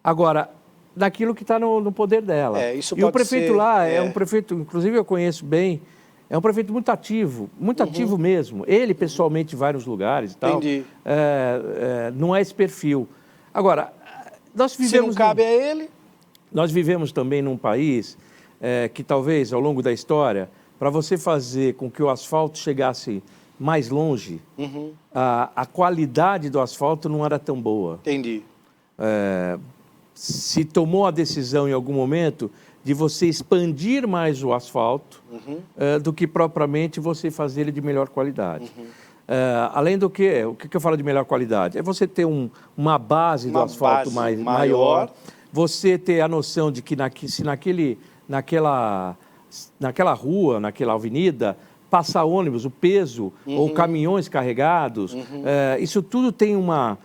Agora, daquilo que está no poder dela. E o prefeito lá é um prefeito, inclusive eu conheço bem, é um prefeito muito ativo mesmo. Ele, pessoalmente, em vários lugares e tal. Não é esse perfil. Agora, nós vivemos... Se não cabe a ele... Nós vivemos também num país que talvez, ao longo da história, para você fazer com que o asfalto chegasse mais longe, a qualidade do asfalto não era tão boa. Se tomou a decisão em algum momento de você expandir mais o asfalto do que propriamente você fazer ele de melhor qualidade. Além do que, o que eu falo de melhor qualidade? É você ter uma base do asfalto maior, você ter a noção de que se naquela rua, naquela avenida, passar ônibus, o peso, ou caminhões carregados, isso tudo tem uma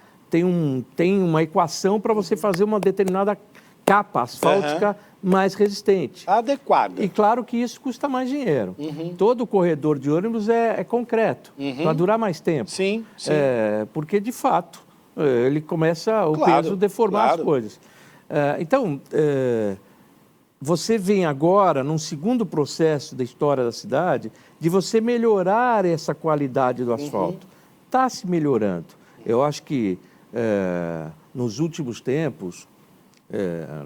equação para você fazer uma determinada capa asfáltica mais resistente. Adequada. E claro que isso custa mais dinheiro. Todo corredor de ônibus é concreto, para durar mais tempo. Porque, de fato, ele começa o peso deformar as coisas. Então, você vem agora num segundo processo da história da cidade de você melhorar essa qualidade do asfalto. Está se melhorando. Eu acho que nos últimos tempos,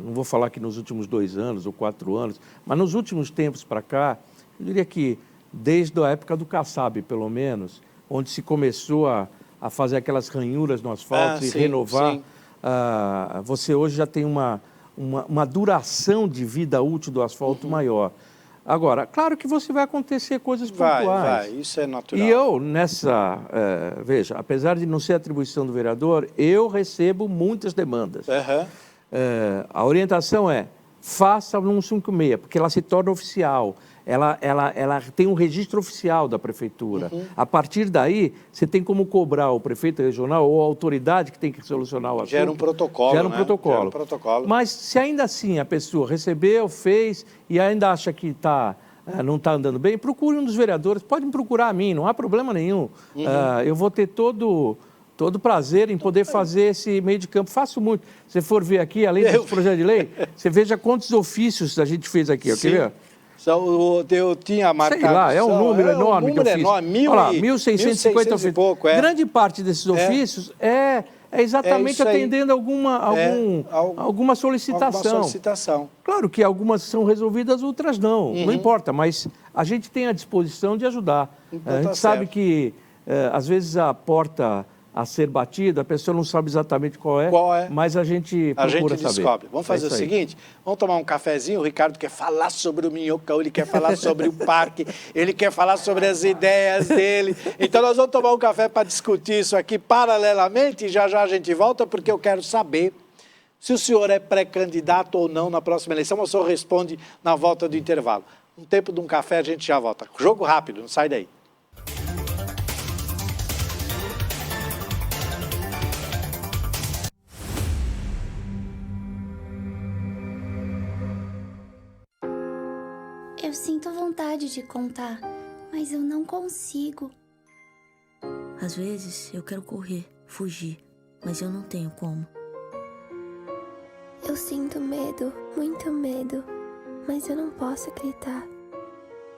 não vou falar que nos últimos 2 anos ou 4 anos, mas nos últimos tempos para cá, eu diria que desde a época do Kassab, pelo menos, onde se começou a fazer aquelas ranhuras no asfalto e renovar, você hoje já tem uma duração de vida útil do asfalto maior. Agora, claro que vai acontecer coisas pontuais. Isso é natural. E eu, veja, apesar de não ser atribuição do vereador, eu recebo muitas demandas. A orientação é, faça no 156, porque ela se torna oficial. Ela tem um registro oficial da prefeitura. A partir daí, você tem como cobrar o prefeito regional ou a autoridade que tem que solucionar o assunto. Gera um protocolo, Gera um protocolo. Mas se ainda assim a pessoa recebeu, fez e ainda acha que não está andando bem, procure um dos vereadores. Pode me procurar a mim, não há problema nenhum. Eu vou ter todo todo prazer em poder fazer esse meio de campo. Faço muito. Se você for ver aqui, além desse projeto de lei, você veja quantos ofícios a gente fez aqui. Quer ver? Eu tinha marcado... Sei lá, é um número enorme que eu fiz. Olha lá, 1.650 ofícios. E pouco, Grande parte desses ofícios é exatamente atendendo alguma solicitação. Claro que algumas são resolvidas, outras não. Não importa, mas a gente tem a disposição de ajudar. Então, a gente sabe que, às vezes, a porta a ser batida, a pessoa não sabe exatamente qual é, mas a gente procura saber. Descobre. Vamos fazer o seguinte, vamos tomar um cafezinho, o Ricardo quer falar sobre o Minhocão, ele quer falar sobre o parque, ele quer falar sobre as ideias dele. Então nós vamos tomar um café para discutir isso aqui paralelamente e já a gente volta, porque eu quero saber se o senhor é pré-candidato ou não na próxima eleição, ou o senhor responde na volta do intervalo. No tempo de um café a gente já volta. Jogo rápido, não sai daí. Eu sinto vontade de contar, mas eu não consigo. Às vezes eu quero correr, fugir, mas eu não tenho como. Eu sinto medo, muito medo, mas eu não posso gritar.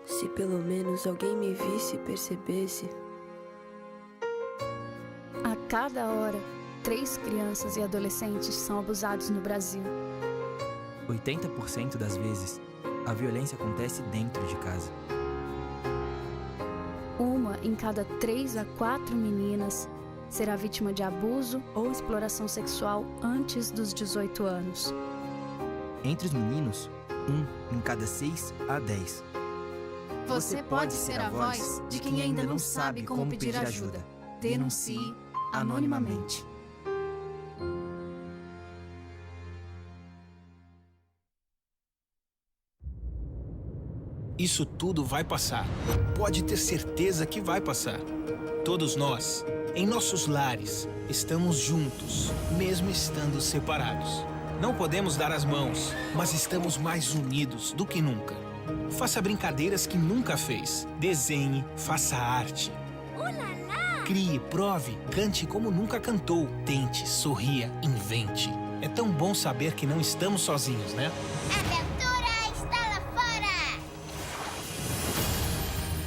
Se pelo menos alguém me visse e percebesse. A cada hora, 3 crianças e adolescentes são abusados no Brasil. 80% das vezes, a violência acontece dentro de casa. 1 em cada 3 a 4 meninas será vítima de abuso ou exploração sexual antes dos 18 anos. Entre os meninos, 1 em cada 6 a 10. Você pode ser a voz de quem ainda não sabe como pedir ajuda. Denuncie anonimamente. Isso tudo vai passar. Pode ter certeza que vai passar. Todos nós, em nossos lares, estamos juntos, mesmo estando separados. Não podemos dar as mãos, mas estamos mais unidos do que nunca. Faça brincadeiras que nunca fez. Desenhe, faça arte. Crie, prove, cante como nunca cantou. Tente, sorria, invente. É tão bom saber que não estamos sozinhos, né?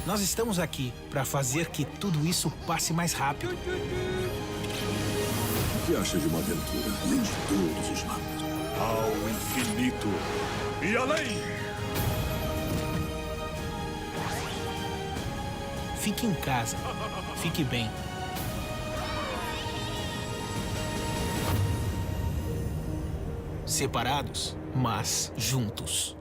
Nós estamos aqui para fazer que tudo isso passe mais rápido. O que acha de uma aventura além de todos os mapas? Ao infinito e além! Fique em casa. Fique bem. Separados, mas juntos.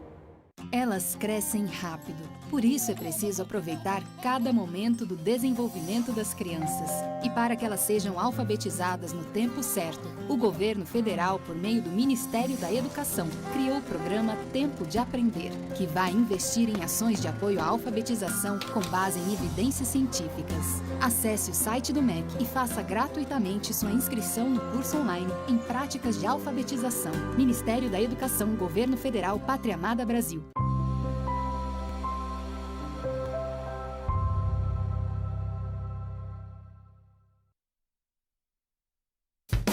Elas crescem rápido. Por isso é preciso aproveitar cada momento do desenvolvimento das crianças. E para que elas sejam alfabetizadas no tempo certo, o governo federal, por meio do Ministério da Educação, criou o programa Tempo de Aprender, que vai investir em ações de apoio à alfabetização com base em evidências científicas. Acesse o site do MEC e faça gratuitamente sua inscrição no curso online em práticas de alfabetização. Ministério da Educação, Governo Federal, Pátria Amada Brasil.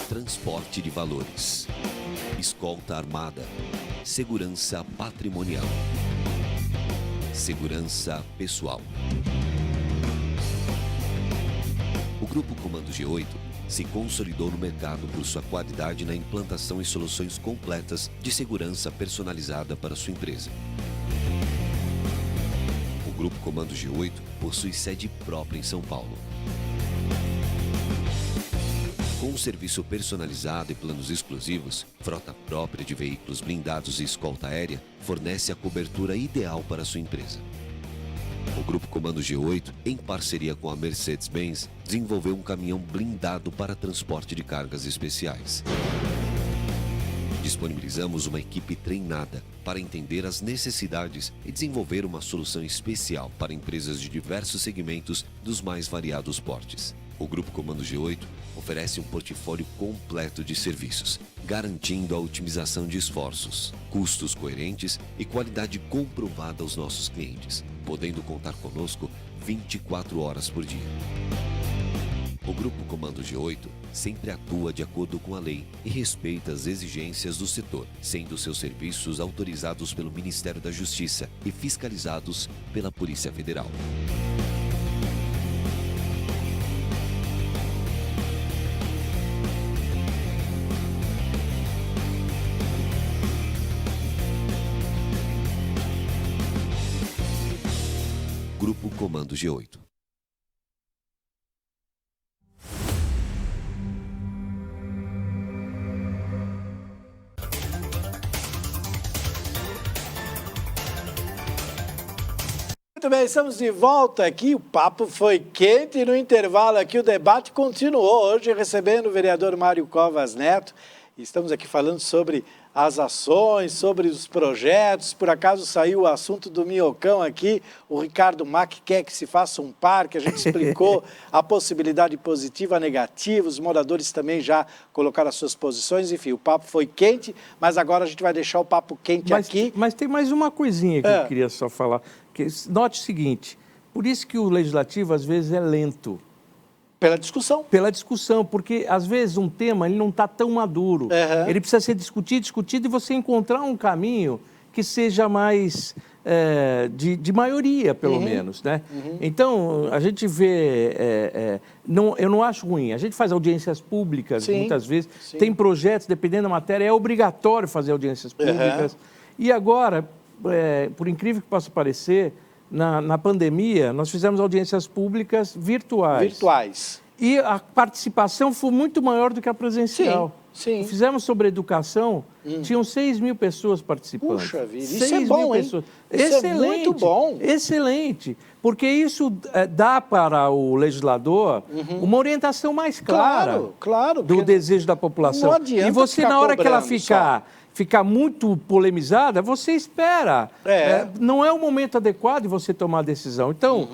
Transporte de valores, escolta armada, segurança patrimonial, segurança pessoal. O Grupo Comando G8 se consolidou no mercado por sua qualidade na implantação e soluções completas de segurança personalizada para sua empresa. O Grupo Comando G8 possui sede própria em São Paulo. Com um serviço personalizado e planos exclusivos, frota própria de veículos blindados e escolta aérea fornece a cobertura ideal para a sua empresa. O Grupo Comando G8, em parceria com a Mercedes-Benz, desenvolveu um caminhão blindado para transporte de cargas especiais. Disponibilizamos uma equipe treinada para entender as necessidades e desenvolver uma solução especial para empresas de diversos segmentos dos mais variados portes. O Grupo Comando G8 oferece um portfólio completo de serviços, garantindo a otimização de esforços, custos coerentes e qualidade comprovada aos nossos clientes, podendo contar conosco 24 horas por dia. O Grupo Comando G8 sempre atua de acordo com a lei e respeita as exigências do setor, sendo seus serviços autorizados pelo Ministério da Justiça e fiscalizados pela Polícia Federal. Grupo Comando G8. Muito bem, estamos de volta aqui, o papo foi quente e no intervalo aqui o debate continuou, hoje recebendo o vereador Mário Covas Neto, e estamos aqui falando sobre as ações, sobre os projetos, por acaso saiu o assunto do Minhocão aqui, o Ricardo Mack quer que se faça um parque, a gente explicou a possibilidade positiva, negativa, os moradores também já colocaram as suas posições, enfim, o papo foi quente, mas agora a gente vai deixar o papo quente aqui. Mas tem mais uma coisinha que eu queria só falar. Note o seguinte, por isso que o legislativo às vezes é lento. Pela discussão. Pela discussão, porque às vezes um tema ele não está tão maduro. Ele precisa ser discutido e você encontrar um caminho que seja mais de maioria, pelo menos. Né? Então, a gente vê... eu não acho ruim. A gente faz audiências públicas, muitas vezes. Tem projetos, dependendo da matéria, é obrigatório fazer audiências públicas. E agora... por incrível que possa parecer, na pandemia, nós fizemos audiências públicas virtuais. E a participação foi muito maior do que a presencial. Sim. Fizemos sobre educação, tinham 6 mil pessoas participando. Puxa vida, isso é bom, hein? Pessoas. Isso Excelente, é muito bom. Excelente, porque isso dá para o legislador uma orientação mais clara do desejo da população. Não adianta e você, na hora que ela ficar muito polemizada, você espera. Não é o momento adequado de você tomar a decisão. Então,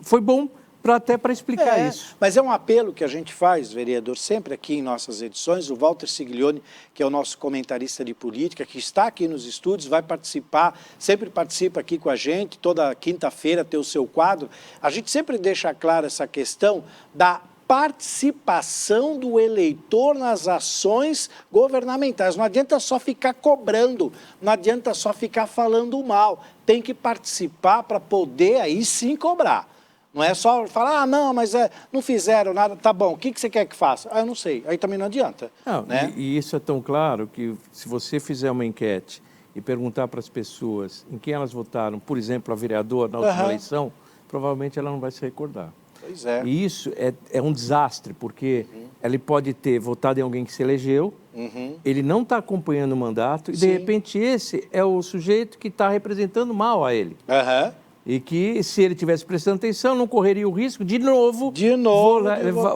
foi bom até para explicar isso. Mas é um apelo que a gente faz, vereador, sempre aqui em nossas edições. O Walter Siglione, que é o nosso comentarista de política, que está aqui nos estúdios, vai participar, sempre participa aqui com a gente, toda quinta-feira tem o seu quadro. A gente sempre deixa clara essa questão da participação do eleitor nas ações governamentais. Não adianta só ficar cobrando, não adianta só ficar falando mal. Tem que participar para poder aí sim cobrar. Não é só falar, não, mas não fizeram nada, tá bom, o que você quer que faça? Eu não sei, aí também não adianta. Não, né? E isso é tão claro que se você fizer uma enquete e perguntar para as pessoas em quem elas votaram, por exemplo, a vereadora na última eleição, provavelmente ela não vai se recordar. Pois é. E isso é um desastre, porque ele pode ter votado em alguém que se elegeu, ele não está acompanhando o mandato, e de repente esse é o sujeito que está representando mal a ele. E que, se ele tivesse prestando atenção, não correria o risco de novo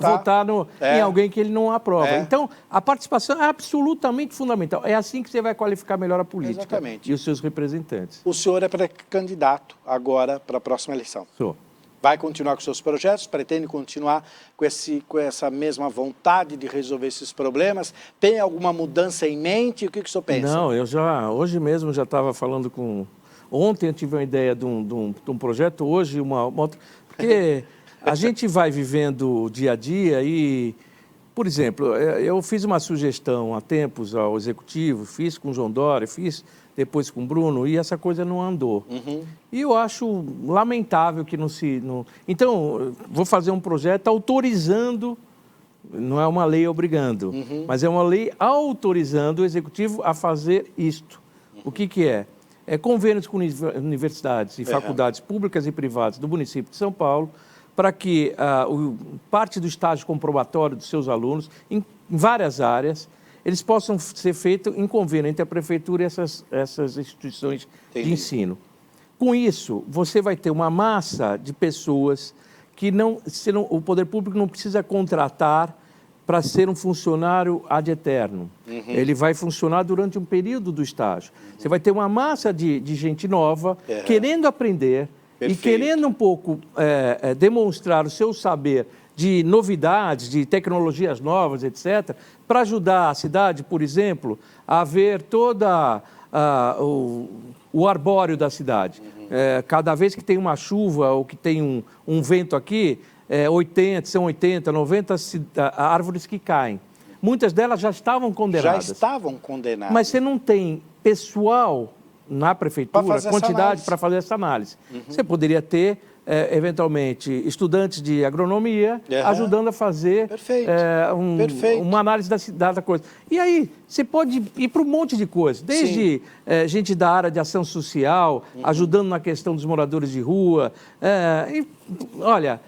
votar em alguém que ele não aprova. Então, a participação é absolutamente fundamental. É assim que você vai qualificar melhor a política e os seus representantes. O senhor é pré-candidato agora para a próxima eleição. Sou. Vai continuar com seus projetos? Pretende continuar com essa mesma vontade de resolver esses problemas? Tem alguma mudança em mente? O que o senhor pensa? Não, hoje mesmo já estava falando com... Ontem eu tive uma ideia de um projeto, hoje uma outra... Porque a gente vai vivendo o dia a dia e, por exemplo, eu fiz uma sugestão há tempos ao Executivo, fiz com o João Dória, fiz depois com o Bruno, e essa coisa não andou. E eu acho lamentável que não se... Então, vou fazer um projeto autorizando, não é uma lei obrigando, mas é uma lei autorizando o Executivo a fazer isto. O que é? É convênios com universidades e faculdades públicas e privadas do município de São Paulo, para que parte do estágio comprobatório dos seus alunos, em várias áreas, eles possam ser feitos em convênio entre a prefeitura e essas instituições de ensino. Com isso, você vai ter uma massa de pessoas que o poder público não precisa contratar para ser um funcionário ad eterno. Ele vai funcionar durante um período do estágio. Você vai ter uma massa de gente nova, querendo aprender e querendo um pouco demonstrar o seu saber de novidades, de tecnologias novas, etc., para ajudar a cidade, por exemplo, a ver toda o arbóreo da cidade. Cada vez que tem uma chuva ou que tem um vento aqui, são 80, 90 árvores que caem. Muitas delas já estavam condenadas. Já estavam condenadas. Mas você não tem pessoal na prefeitura, quantidade para fazer essa análise. Você poderia ter, eventualmente, estudantes de agronomia ajudando a fazer uma análise da coisa. E aí, você pode ir para um monte de coisas, desde gente da área de ação social, ajudando na questão dos moradores de rua. Olha,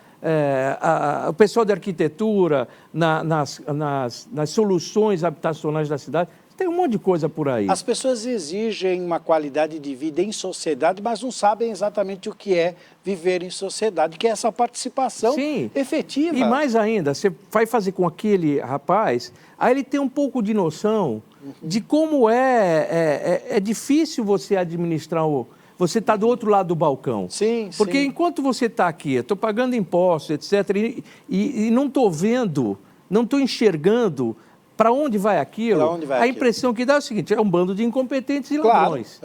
o pessoal de arquitetura, nas soluções habitacionais da cidade. Tem um monte de coisa por aí. As pessoas exigem uma qualidade de vida em sociedade, mas não sabem exatamente o que é viver em sociedade, que é essa participação efetiva. E mais ainda, você vai fazer com aquele rapaz, aí ele tem um pouco de noção de como é difícil você administrar Você está do outro lado do balcão. Porque enquanto você está aqui, eu estou pagando impostos, etc., e não estou vendo, não estou enxergando para onde vai aquilo. A impressão que dá é o seguinte, é um bando de incompetentes e ladrões.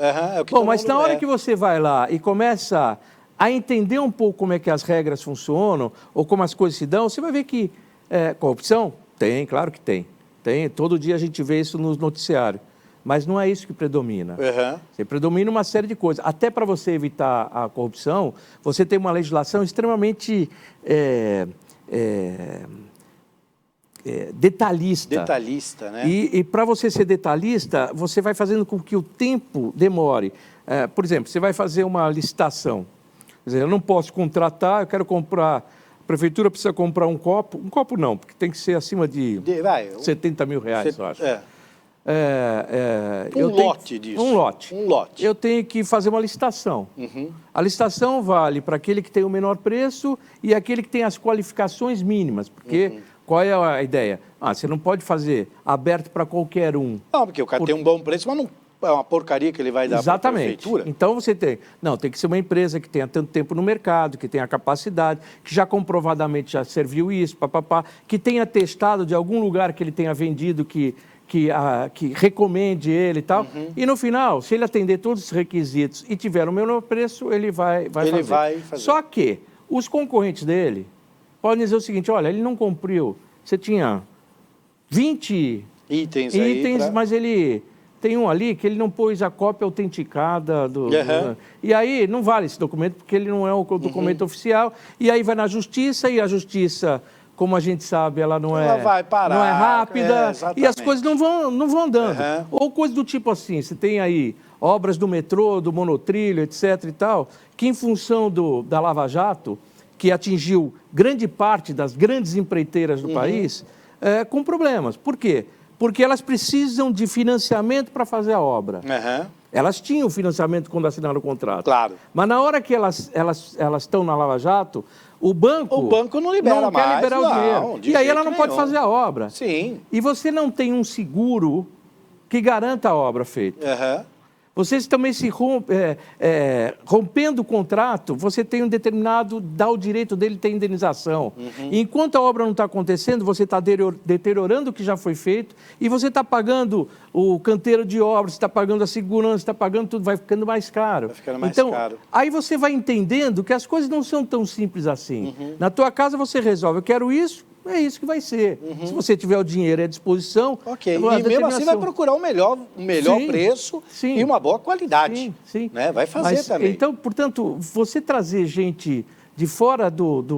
Bom, mas na hora que você vai lá e começa a entender um pouco como é que as regras funcionam, ou como as coisas se dão, você vai ver que corrupção? Tem, claro que tem. Todo dia a gente vê isso no noticiário. Mas não é isso que predomina. Você predomina uma série de coisas. Até para você evitar a corrupção, você tem uma legislação extremamente detalhista. Detalhista, né? E para você ser detalhista, você vai fazendo com que o tempo demore. Por exemplo, você vai fazer uma licitação. Quer dizer, eu não posso contratar, eu quero comprar... A prefeitura precisa comprar um copo não, porque tem que ser acima de 70 mil reais, eu acho. Lote disso. Um lote. Eu tenho que fazer uma licitação. A licitação vale para aquele que tem o menor preço e aquele que tem as qualificações mínimas, porque... Qual é a ideia? Você não pode fazer aberto para qualquer um. Não, porque o cara tem um bom preço, mas não é uma porcaria que ele vai dar para a prefeitura. Então você tem... Não, tem que ser uma empresa que tenha tanto tempo no mercado, que tenha capacidade, que já comprovadamente já serviu isso, que tenha testado de algum lugar que ele tenha vendido, que recomende ele e tal. E no final, se ele atender todos os requisitos e tiver o menor preço, ele vai fazer. Só que os concorrentes dele podem dizer o seguinte, olha, ele não cumpriu, você tinha 20 itens mas ele tem um ali que ele não pôs a cópia autenticada. E aí não vale esse documento, porque ele não é o documento oficial, e aí vai na justiça, e a justiça, como a gente sabe, ela não é rápida, e as coisas não vão andando. Ou coisa do tipo assim, você tem aí obras do metrô, do monotrilho, etc. e tal, que em função da Lava Jato, que atingiu grande parte das grandes empreiteiras do país, com problemas. Por quê? Porque elas precisam de financiamento para fazer a obra. Elas tinham financiamento quando assinaram o contrato. Mas na hora que elas estão na Lava Jato, o banco não libera mais. Quer liberar o dinheiro. E aí ela não pode fazer a obra. E você não tem um seguro que garanta a obra feita. Vocês também rompendo o contrato, você tem dá o direito dele ter indenização. E enquanto a obra não está acontecendo, você está deteriorando o que já foi feito e você está pagando o canteiro de obras, está pagando a segurança, está pagando tudo, vai ficando mais caro. Aí você vai entendendo que as coisas não são tão simples assim. Na tua casa você resolve, eu quero isso, é isso que vai ser. Se você tiver o dinheiro à disposição... E mesmo assim vai procurar o melhor preço e uma boa qualidade. Né? Vai fazer também. Então, portanto, você trazer gente de fora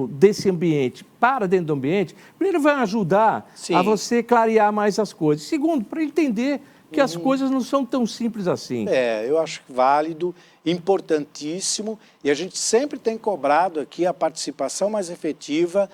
desse ambiente para dentro do ambiente, primeiro vai ajudar a você clarear mais as coisas. Segundo, para entender que as coisas não são tão simples assim. Eu acho válido, importantíssimo, e a gente sempre tem cobrado aqui a participação mais efetiva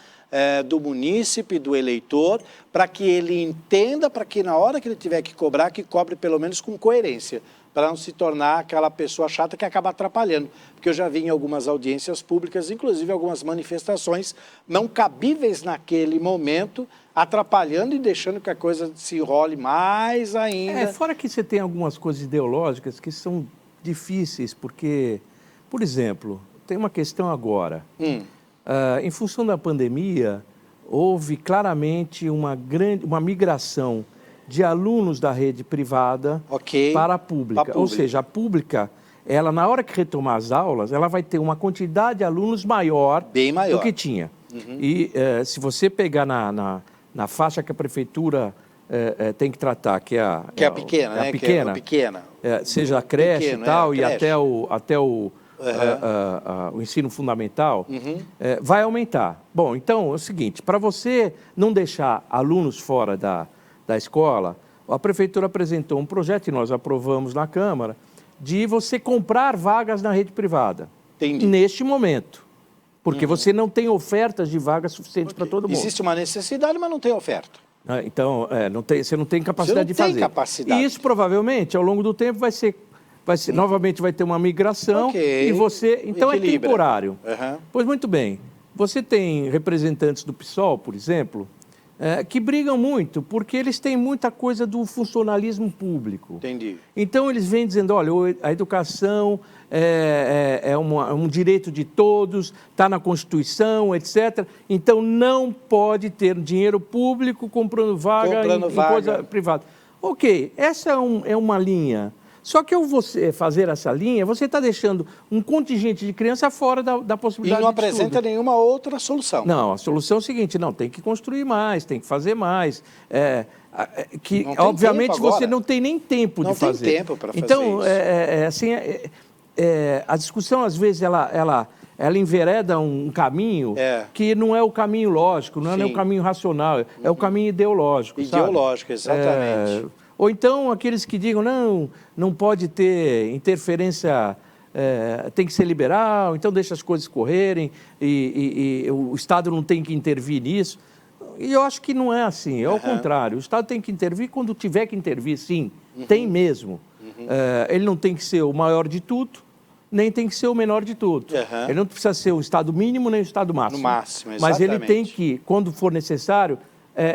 do munícipe, do eleitor, para que ele entenda, para que na hora que ele tiver que cobrar, que cobre pelo menos com coerência, para não se tornar aquela pessoa chata que acaba atrapalhando. Porque eu já vi em algumas audiências públicas, inclusive algumas manifestações não cabíveis naquele momento, atrapalhando e deixando que a coisa se enrole mais ainda. Fora que você tem algumas coisas ideológicas que são difíceis, porque, por exemplo, tem uma questão agora. Em função da pandemia, houve claramente uma migração de alunos da rede privada para a pública. Ou seja, a pública, ela, na hora que retomar as aulas, ela vai ter uma quantidade de alunos maior do que tinha. E se você pegar na faixa que a prefeitura tem que tratar, que é a pequena, né? Pequena. Seja a creche pequeno, e tal, creche. e até o ensino fundamental, vai aumentar. Bom, então é o seguinte, para você não deixar alunos fora da escola, a prefeitura apresentou um projeto, e nós aprovamos na Câmara, de você comprar vagas na rede privada. Entendi. Neste momento. Porque você não tem ofertas de vagas suficientes para todo mundo. Existe uma necessidade, mas não tem oferta. Então, você não tem capacidade de fazer. Você não tem capacidade. E isso, provavelmente, ao longo do tempo, vai ser novamente vai ter uma migração e você... Então, equilibra. É temporário. Uhum. Pois muito bem. Você tem representantes do PSOL, por exemplo, que brigam muito, porque eles têm muita coisa do funcionalismo público. Entendi. Então, eles vêm dizendo, olha, a educação é um direito de todos, está na Constituição, etc. Então, não pode ter dinheiro público comprando vaga em coisa privada. Ok, essa é uma linha. Só que ao você fazer essa linha, você está deixando um contingente de criança fora da possibilidade de E não apresenta nenhuma outra solução. Não, a solução é o seguinte, tem que construir mais, tem que fazer mais. Que, obviamente, você não tem nem tempo de fazer. Não tem tempo para fazer então, isso. A discussão, às vezes, ela envereda um caminho que não é o caminho lógico, não é nem o caminho racional, é o caminho ideológico. Ideológico, sabe? exatamente. Ou então aqueles que digam, não pode ter interferência, tem que ser liberal, então deixa as coisas correrem e o Estado não tem que intervir nisso. E eu acho que não é assim, é ao contrário. O Estado tem que intervir quando tiver que intervir, sim, tem mesmo. Ele não tem que ser o maior de tudo, nem tem que ser o menor de tudo. Ele não precisa ser o Estado mínimo nem o Estado máximo. No máximo, mas ele tem que, quando for necessário,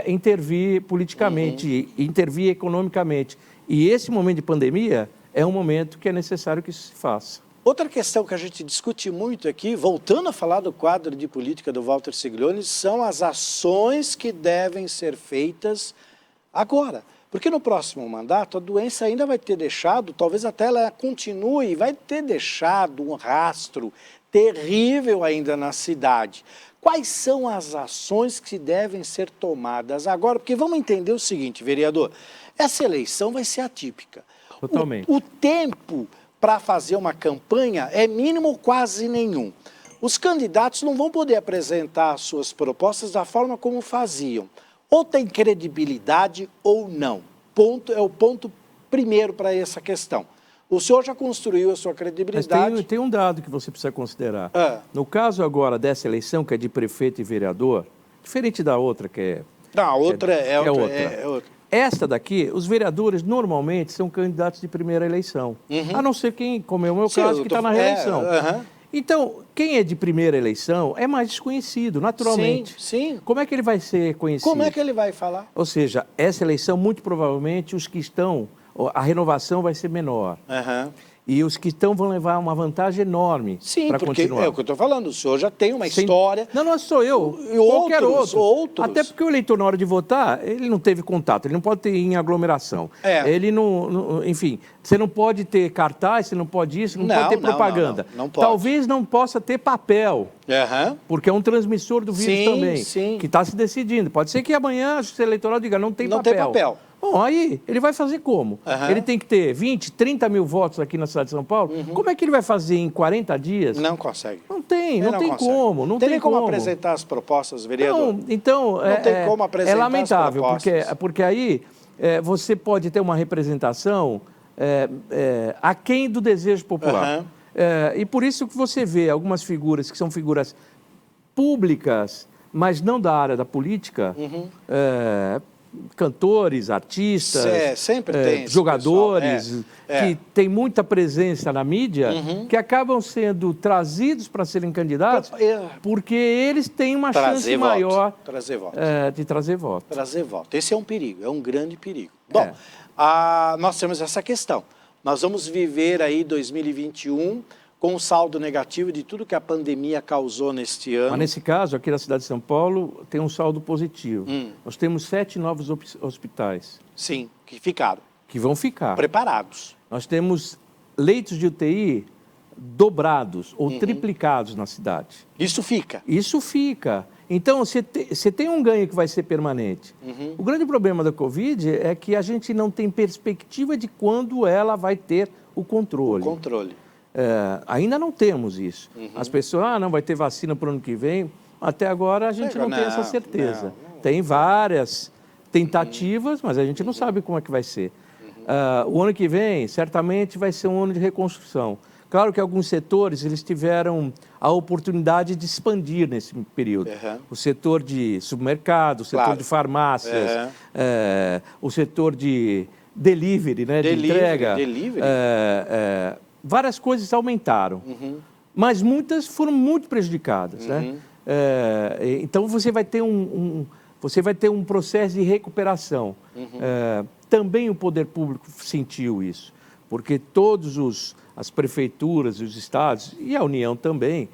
intervir politicamente, intervir economicamente. E esse momento de pandemia é um momento que é necessário que isso se faça. Outra questão que a gente discute muito aqui, voltando a falar do quadro de política do Walter Seglioni, são as ações que devem ser feitas agora. Porque no próximo mandato a doença ainda vai ter deixado, talvez até ela continue, vai ter deixado um rastro terrível ainda na cidade. Quais são as ações que devem ser tomadas agora? Porque vamos entender o seguinte, vereador, essa eleição vai ser atípica. Totalmente. O tempo para fazer uma campanha é mínimo ou quase nenhum. Os candidatos não vão poder apresentar as suas propostas da forma como faziam. Ou tem credibilidade ou não. É o ponto primeiro para essa questão. O senhor já construiu a sua credibilidade. Mas tem um dado que você precisa considerar. No caso agora dessa eleição, que é de prefeito e vereador, diferente da outra, que é... Não, a outra é outra. Esta daqui, os vereadores normalmente são candidatos de primeira eleição. A não ser quem, como é o meu caso, que está na reeleição. Então, quem é de primeira eleição é mais desconhecido, naturalmente. Sim. Como é que ele vai ser conhecido? Como é que ele vai falar? Ou seja, essa eleição, muito provavelmente, os que estão... a renovação vai ser menor. E os que estão vão levar uma vantagem enorme para continuar. Sim, porque é o que eu estou falando, o senhor já tem uma história... Não sou eu, e qualquer outros. Até porque o eleitor, na hora de votar, ele não teve contato, ele não pode ter em aglomeração. Ele não... Enfim, você não pode ter cartaz, você não pode isso, não pode ter propaganda. Não pode. Talvez não possa ter papel, porque é um transmissor do vírus também, que está se decidindo. Pode ser que amanhã a Justiça Eleitoral diga, não tem papel. Não tem papel. Bom, aí ele vai fazer como? Ele tem que ter 20, 30 mil votos aqui na cidade de São Paulo. Como é que ele vai fazer em 40 dias? Não consegue. Não tem como. Não tem como apresentar as propostas, vereador? Não, então, não tem como apresentar é lamentável, as propostas. porque aí você pode ter uma representação aquém do desejo popular. E por isso que você vê algumas figuras que são figuras públicas, mas não da área da política, cantores, artistas, sempre tem jogadores, que têm muita presença na mídia, que acabam sendo trazidos para serem candidatos, porque eles têm uma chance maior de trazer voto. Trazer voto. Esse é um perigo, é um grande perigo. Bom, nós temos essa questão. Nós vamos viver aí 2021 com um saldo negativo de tudo que a pandemia causou neste ano. Mas nesse caso, aqui na cidade de São Paulo, tem um saldo positivo. Nós temos 7 novos hospitais. Sim, que ficaram. Que vão ficar. Preparados. Nós temos leitos de UTI dobrados ou triplicados na cidade. Isso fica? Isso fica. Então, você tem um ganho que vai ser permanente. O grande problema da Covid é que a gente não tem perspectiva de quando ela vai ter o controle. Ainda não temos isso. As pessoas, não vai ter vacina para o ano que vem. Até agora a gente não tem essa certeza. Tem várias tentativas, mas a gente não sabe como é que vai ser. O ano que vem, certamente, vai ser um ano de reconstrução. Claro que alguns setores eles tiveram a oportunidade de expandir nesse período. O setor de supermercado, o setor de farmácias, o setor de delivery, né, de entrega. Várias coisas aumentaram, mas muitas foram muito prejudicadas. Né? Então, você vai ter um processo de recuperação. Também o poder público sentiu isso, porque as prefeituras, os estados e a União também,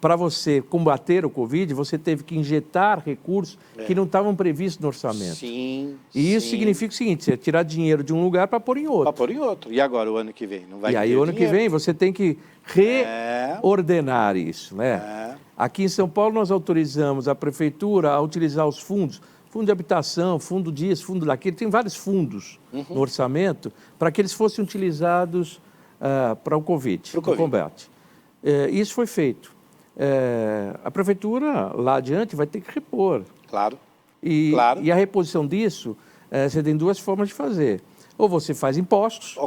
para você combater o Covid, você teve que injetar recursos que não estavam previstos no orçamento. E isso significa o seguinte, você tirar dinheiro de um lugar para pôr em outro. E agora, o ano que vem? Não vai ter o ano dinheiro. que vem você tem que reordenar isso. Né? Aqui em São Paulo nós autorizamos a prefeitura a utilizar os fundos, fundo de habitação, fundo disso, fundo daquilo, tem vários fundos no orçamento para que eles fossem utilizados para o Covid, para o combate. Isso foi feito. A prefeitura, lá adiante, vai ter que repor. E a reposição disso, você tem duas formas de fazer. Ou você faz impostos,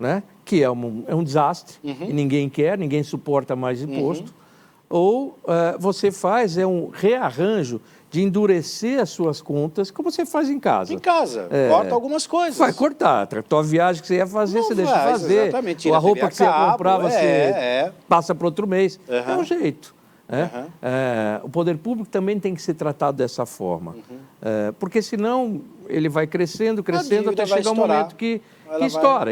né, que é um desastre, e ninguém quer, ninguém suporta mais imposto. Ou você faz um rearranjo de endurecer as suas contas, como você faz em casa. Corta algumas coisas. Vai cortar. A tua viagem que você ia fazer, você deixa de fazer. Exatamente. Ou a roupa que você ia comprar, você passa para outro mês. É um jeito. O poder público também tem que ser tratado dessa forma. Porque senão ele vai crescendo, até chegar um momento que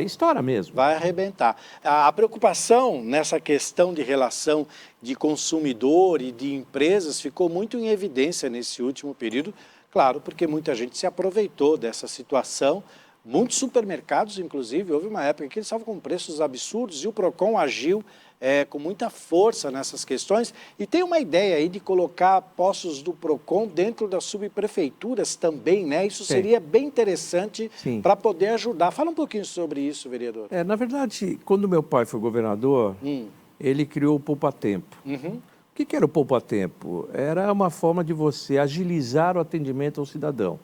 estoura mesmo. Vai arrebentar. A preocupação nessa questão de relação de consumidor e de empresas ficou muito em evidência nesse último período, claro, porque muita gente se aproveitou dessa situação. Muitos supermercados, inclusive, houve uma época que eles estavam com preços absurdos e o PROCON agiu com muita força nessas questões. E tem uma ideia aí de colocar postos do PROCON dentro das subprefeituras também, né? Isso seria bem interessante para poder ajudar. Fala um pouquinho sobre isso, vereador. Na verdade, quando meu pai foi governador, ele criou o Poupa Tempo. O que era o Poupa Tempo? Era uma forma de você agilizar o atendimento ao cidadão.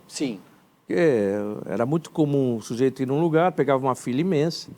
Era muito comum o sujeito ir num lugar, pegava uma fila imensa,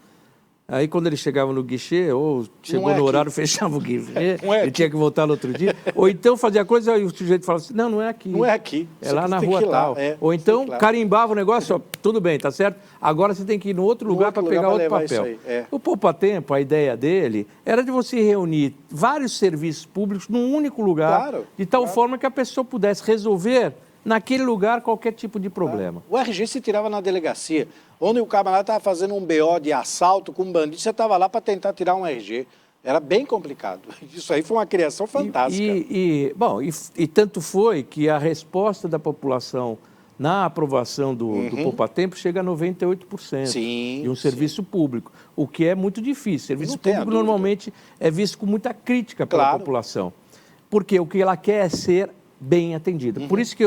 aí quando ele chegava no guichê, ou chegou no horário, fechava o guichê, ele tinha que voltar no outro dia, ou então fazia coisa e o sujeito falava assim, não é aqui. Não é aqui. É lá na rua tal. Ou então carimbava o negócio, ó, tudo bem, tá certo? Agora você tem que ir no outro lugar para pegar outro papel. O Poupa Tempo, a ideia dele, era de você reunir vários serviços públicos num único lugar, de tal forma que a pessoa pudesse resolver naquele lugar qualquer tipo de problema. O RG se tirava na delegacia, onde o camarada estava fazendo um BO de assalto com um bandido, você estava lá para tentar tirar um RG. Era bem complicado. Isso aí foi uma criação fantástica. E tanto foi que a resposta da população na aprovação do Poupa Tempo chega a 98% de um serviço público, o que é muito difícil. Serviço público normalmente é visto com muita crítica pela população, porque o que ela quer é ser bem atendida. Por isso que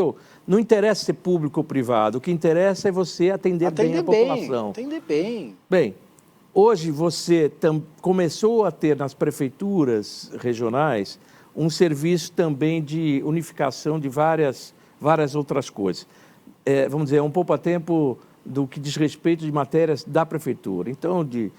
não interessa ser público ou privado, o que interessa é você atender bem a população. Atender bem. Bem, hoje você começou a ter nas prefeituras regionais um serviço também de unificação de várias outras coisas. Vamos dizer, um poupa-tempo do que diz respeito de matérias da prefeitura. Então, de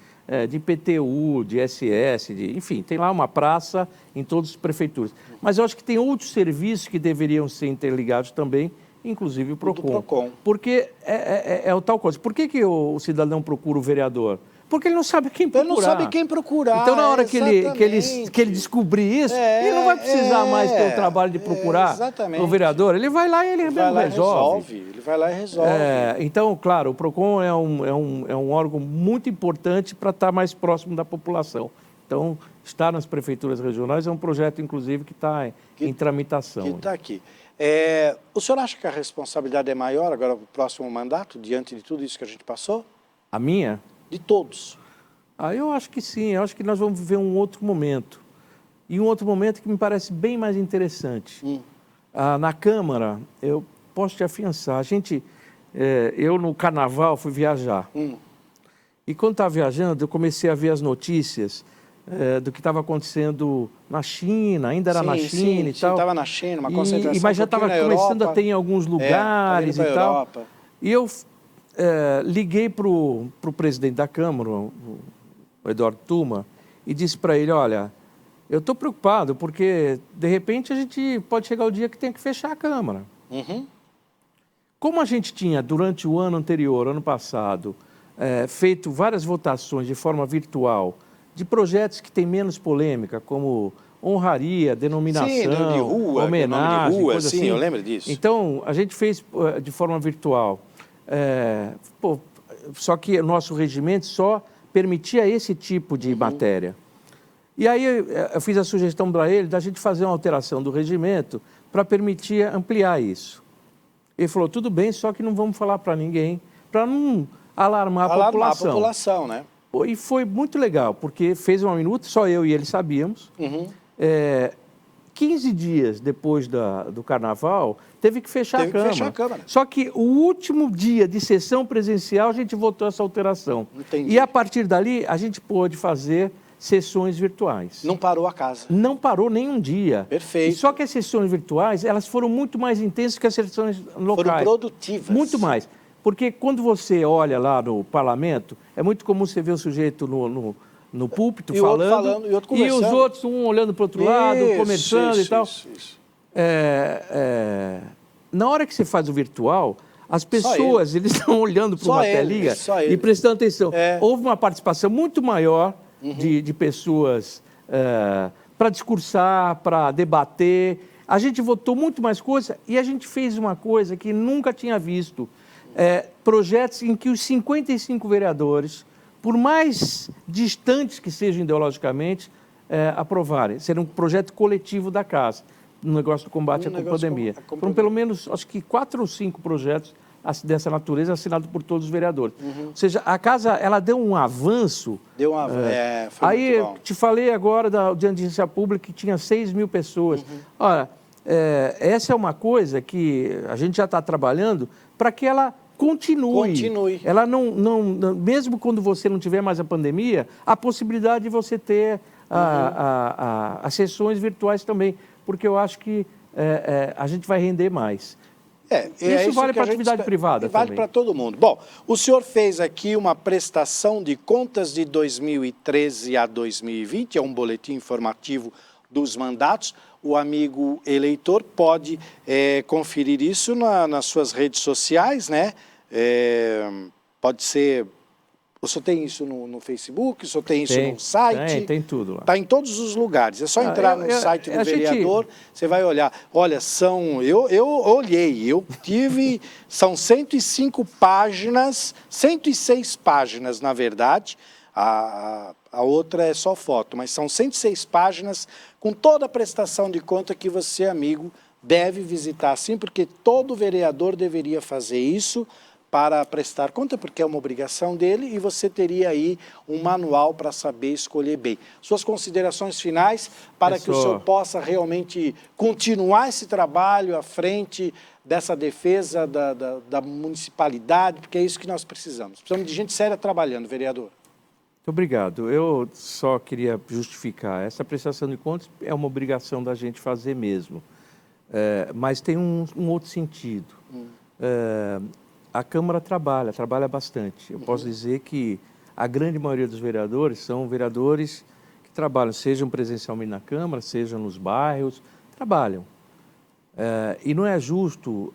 IPTU, de SS, enfim, tem lá uma praça em todas as prefeituras. Mas eu acho que tem outros serviços que deveriam ser interligados também, inclusive o PROCON. Porque é o tal coisa. Por que o cidadão procura o vereador? Porque ele não sabe quem procurar. Ele não sabe quem procurar. Então, na hora que ele descobrir isso, ele não vai precisar mais ter o trabalho de procurar o vereador. Ele vai lá e ele resolve. Ele vai lá e resolve. Então, claro, o PROCON é um órgão muito importante para estar mais próximo da população. Então, estar nas prefeituras regionais é um projeto, inclusive, que está em tramitação. Que está aqui. O senhor acha que a responsabilidade é maior agora para o próximo mandato, diante de tudo isso que a gente passou? A minha? De todos. Eu acho que sim, eu acho que nós vamos viver um outro momento. E um outro momento que me parece bem mais interessante. Na Câmara, eu posso te afiançar, eu no Carnaval fui viajar. E quando estava viajando, eu comecei a ver as notícias do que estava acontecendo na China, ainda era na China e tal. Estava na China, uma concentração mas já estava começando a ter em alguns lugares e tal. Europa. E eu liguei para o presidente da Câmara, o Eduardo Tuma, e disse para ele, olha, eu estou preocupado porque, de repente, a gente pode chegar o dia que tem que fechar a Câmara. Como a gente tinha, durante o ano anterior, ano passado, feito várias votações de forma virtual de projetos que têm menos polêmica, como honraria, denominação, de rua, homenagem, de rua, coisa sim, assim. Eu lembro disso. Então, a gente fez de forma virtual. Só que o nosso regimento só permitia esse tipo de matéria. E aí eu fiz a sugestão para ele da gente fazer uma alteração do regimento para permitir ampliar isso. Ele falou, tudo bem, só que não vamos falar para ninguém, para não alarmar a população. A população, né? E foi muito legal, porque fez uma minuta, só eu e ele sabíamos. 15 dias depois do Carnaval, teve que fechar a Câmara. Só que o último dia de sessão presencial, a gente votou essa alteração. Entendi. E a partir dali, a gente pôde fazer sessões virtuais. Não parou a casa. Não parou nem um dia. Perfeito. E só que as sessões virtuais, elas foram muito mais intensas que as sessões locais. Foram produtivas. Muito mais. Porque quando você olha lá no parlamento, é muito comum você ver o sujeito no púlpito falando, e os outros, um olhando para o outro lado, conversando e tal. Isso. Na hora que você faz o virtual, as pessoas eles estão olhando para uma telinha e prestando atenção. Houve uma participação muito maior de pessoas para discursar, para debater. A gente votou muito mais coisa e a gente fez uma coisa que nunca tinha visto. Projetos em que os 55 vereadores, por mais distantes que sejam ideologicamente, aprovarem. Ser um projeto coletivo da Casa, no negócio do combate à pandemia. Foram pelo menos, acho que 4 ou 5 projetos dessa natureza assinados por todos os vereadores. Ou seja, a Casa ela deu um avanço. Aí te falei agora da audiência pública que tinha 6 mil pessoas. Olha, essa é uma coisa que a gente já está trabalhando para que ela continue. Ela não, mesmo quando você não tiver mais a pandemia, a possibilidade de você ter as sessões virtuais também, porque eu acho que a gente vai render mais. Isso vale para a atividade privada vale para todo mundo. Bom, o senhor fez aqui uma prestação de contas de 2013 a 2020, é um boletim informativo dos mandatos. O amigo eleitor pode conferir isso nas suas redes sociais, né? Pode ser... O senhor tem isso no Facebook, o senhor tem isso no site? Tem tudo lá. Está em todos os lugares. É só entrar no site do vereador, você vai olhar. Olha, eu olhei, são 105 páginas, 106 páginas, na verdade. A outra é só foto, mas são 106 páginas com toda a prestação de conta que você, amigo, deve visitar, sim, porque todo vereador deveria fazer isso para prestar conta, porque é uma obrigação dele, e você teria aí um manual para saber escolher bem. Suas considerações finais para que o senhor possa realmente continuar esse trabalho à frente dessa defesa da municipalidade, porque é isso que nós precisamos. Precisamos de gente séria trabalhando, vereador. Muito obrigado. Eu só queria justificar. Essa prestação de contas é uma obrigação da gente fazer mesmo. Mas tem um outro sentido. A Câmara trabalha bastante. Eu posso dizer que a grande maioria dos vereadores são vereadores que trabalham, sejam presencialmente na Câmara, sejam nos bairros, trabalham. E não é justo,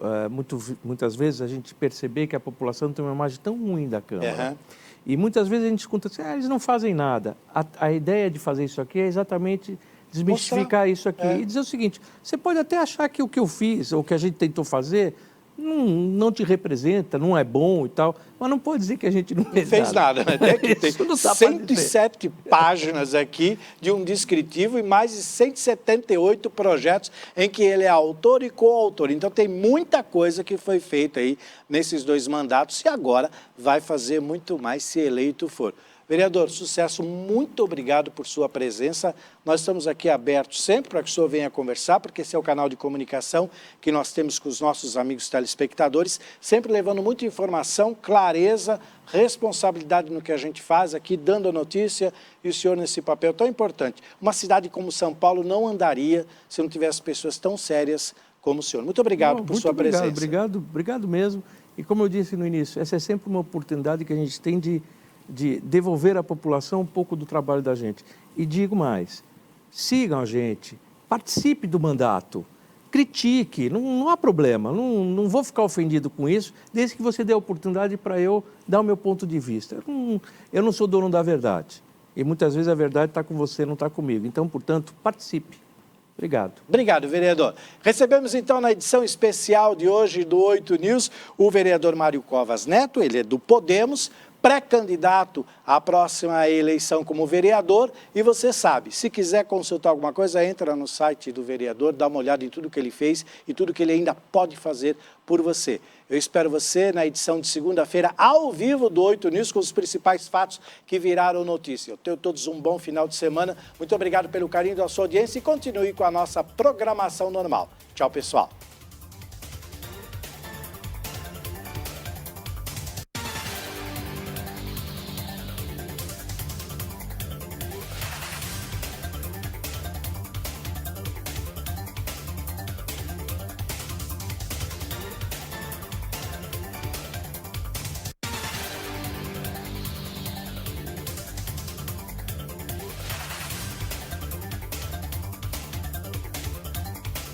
muitas vezes, a gente perceber que a população tem uma imagem tão ruim da Câmara. E muitas vezes a gente escuta assim, eles não fazem nada. A ideia de fazer isso aqui é exatamente desmistificar isso aqui. E dizer o seguinte, você pode até achar que o que eu fiz, ou o que a gente tentou fazer, não te representa, não é bom e tal, mas não pode dizer que a gente não fez nada. Né? Tem 107 páginas aqui de um descritivo e mais de 178 projetos em que ele é autor e coautor. Então tem muita coisa que foi feita aí nesses 2 mandatos e agora vai fazer muito mais se eleito for. Vereador, sucesso, muito obrigado por sua presença. Nós estamos aqui abertos sempre para que o senhor venha conversar, porque esse é o canal de comunicação que nós temos com os nossos amigos telespectadores, sempre levando muita informação, clareza, responsabilidade no que a gente faz aqui, dando a notícia, e o senhor nesse papel tão importante. Uma cidade como São Paulo não andaria se não tivesse pessoas tão sérias como o senhor. Muito obrigado por sua presença. Obrigado mesmo. E como eu disse no início, essa é sempre uma oportunidade que a gente tem de devolver à população um pouco do trabalho da gente. E digo mais, sigam a gente, participe do mandato, critique, não há problema, não vou ficar ofendido com isso, desde que você dê a oportunidade para eu dar o meu ponto de vista. Eu não sou dono da verdade, e muitas vezes a verdade está com você, não está comigo. Então, portanto, participe. Obrigado. Obrigado, vereador. Recebemos então na edição especial de hoje do 8 News o vereador Mário Covas Neto, ele é do Podemos, pré-candidato à próxima eleição como vereador, e você sabe, se quiser consultar alguma coisa, entra no site do vereador, dá uma olhada em tudo que ele fez e tudo que ele ainda pode fazer por você. Eu espero você na edição de segunda-feira, ao vivo do 8 News, com os principais fatos que viraram notícia. Eu tenho todos um bom final de semana. Muito obrigado pelo carinho da sua audiência e continue com a nossa programação normal. Tchau, pessoal.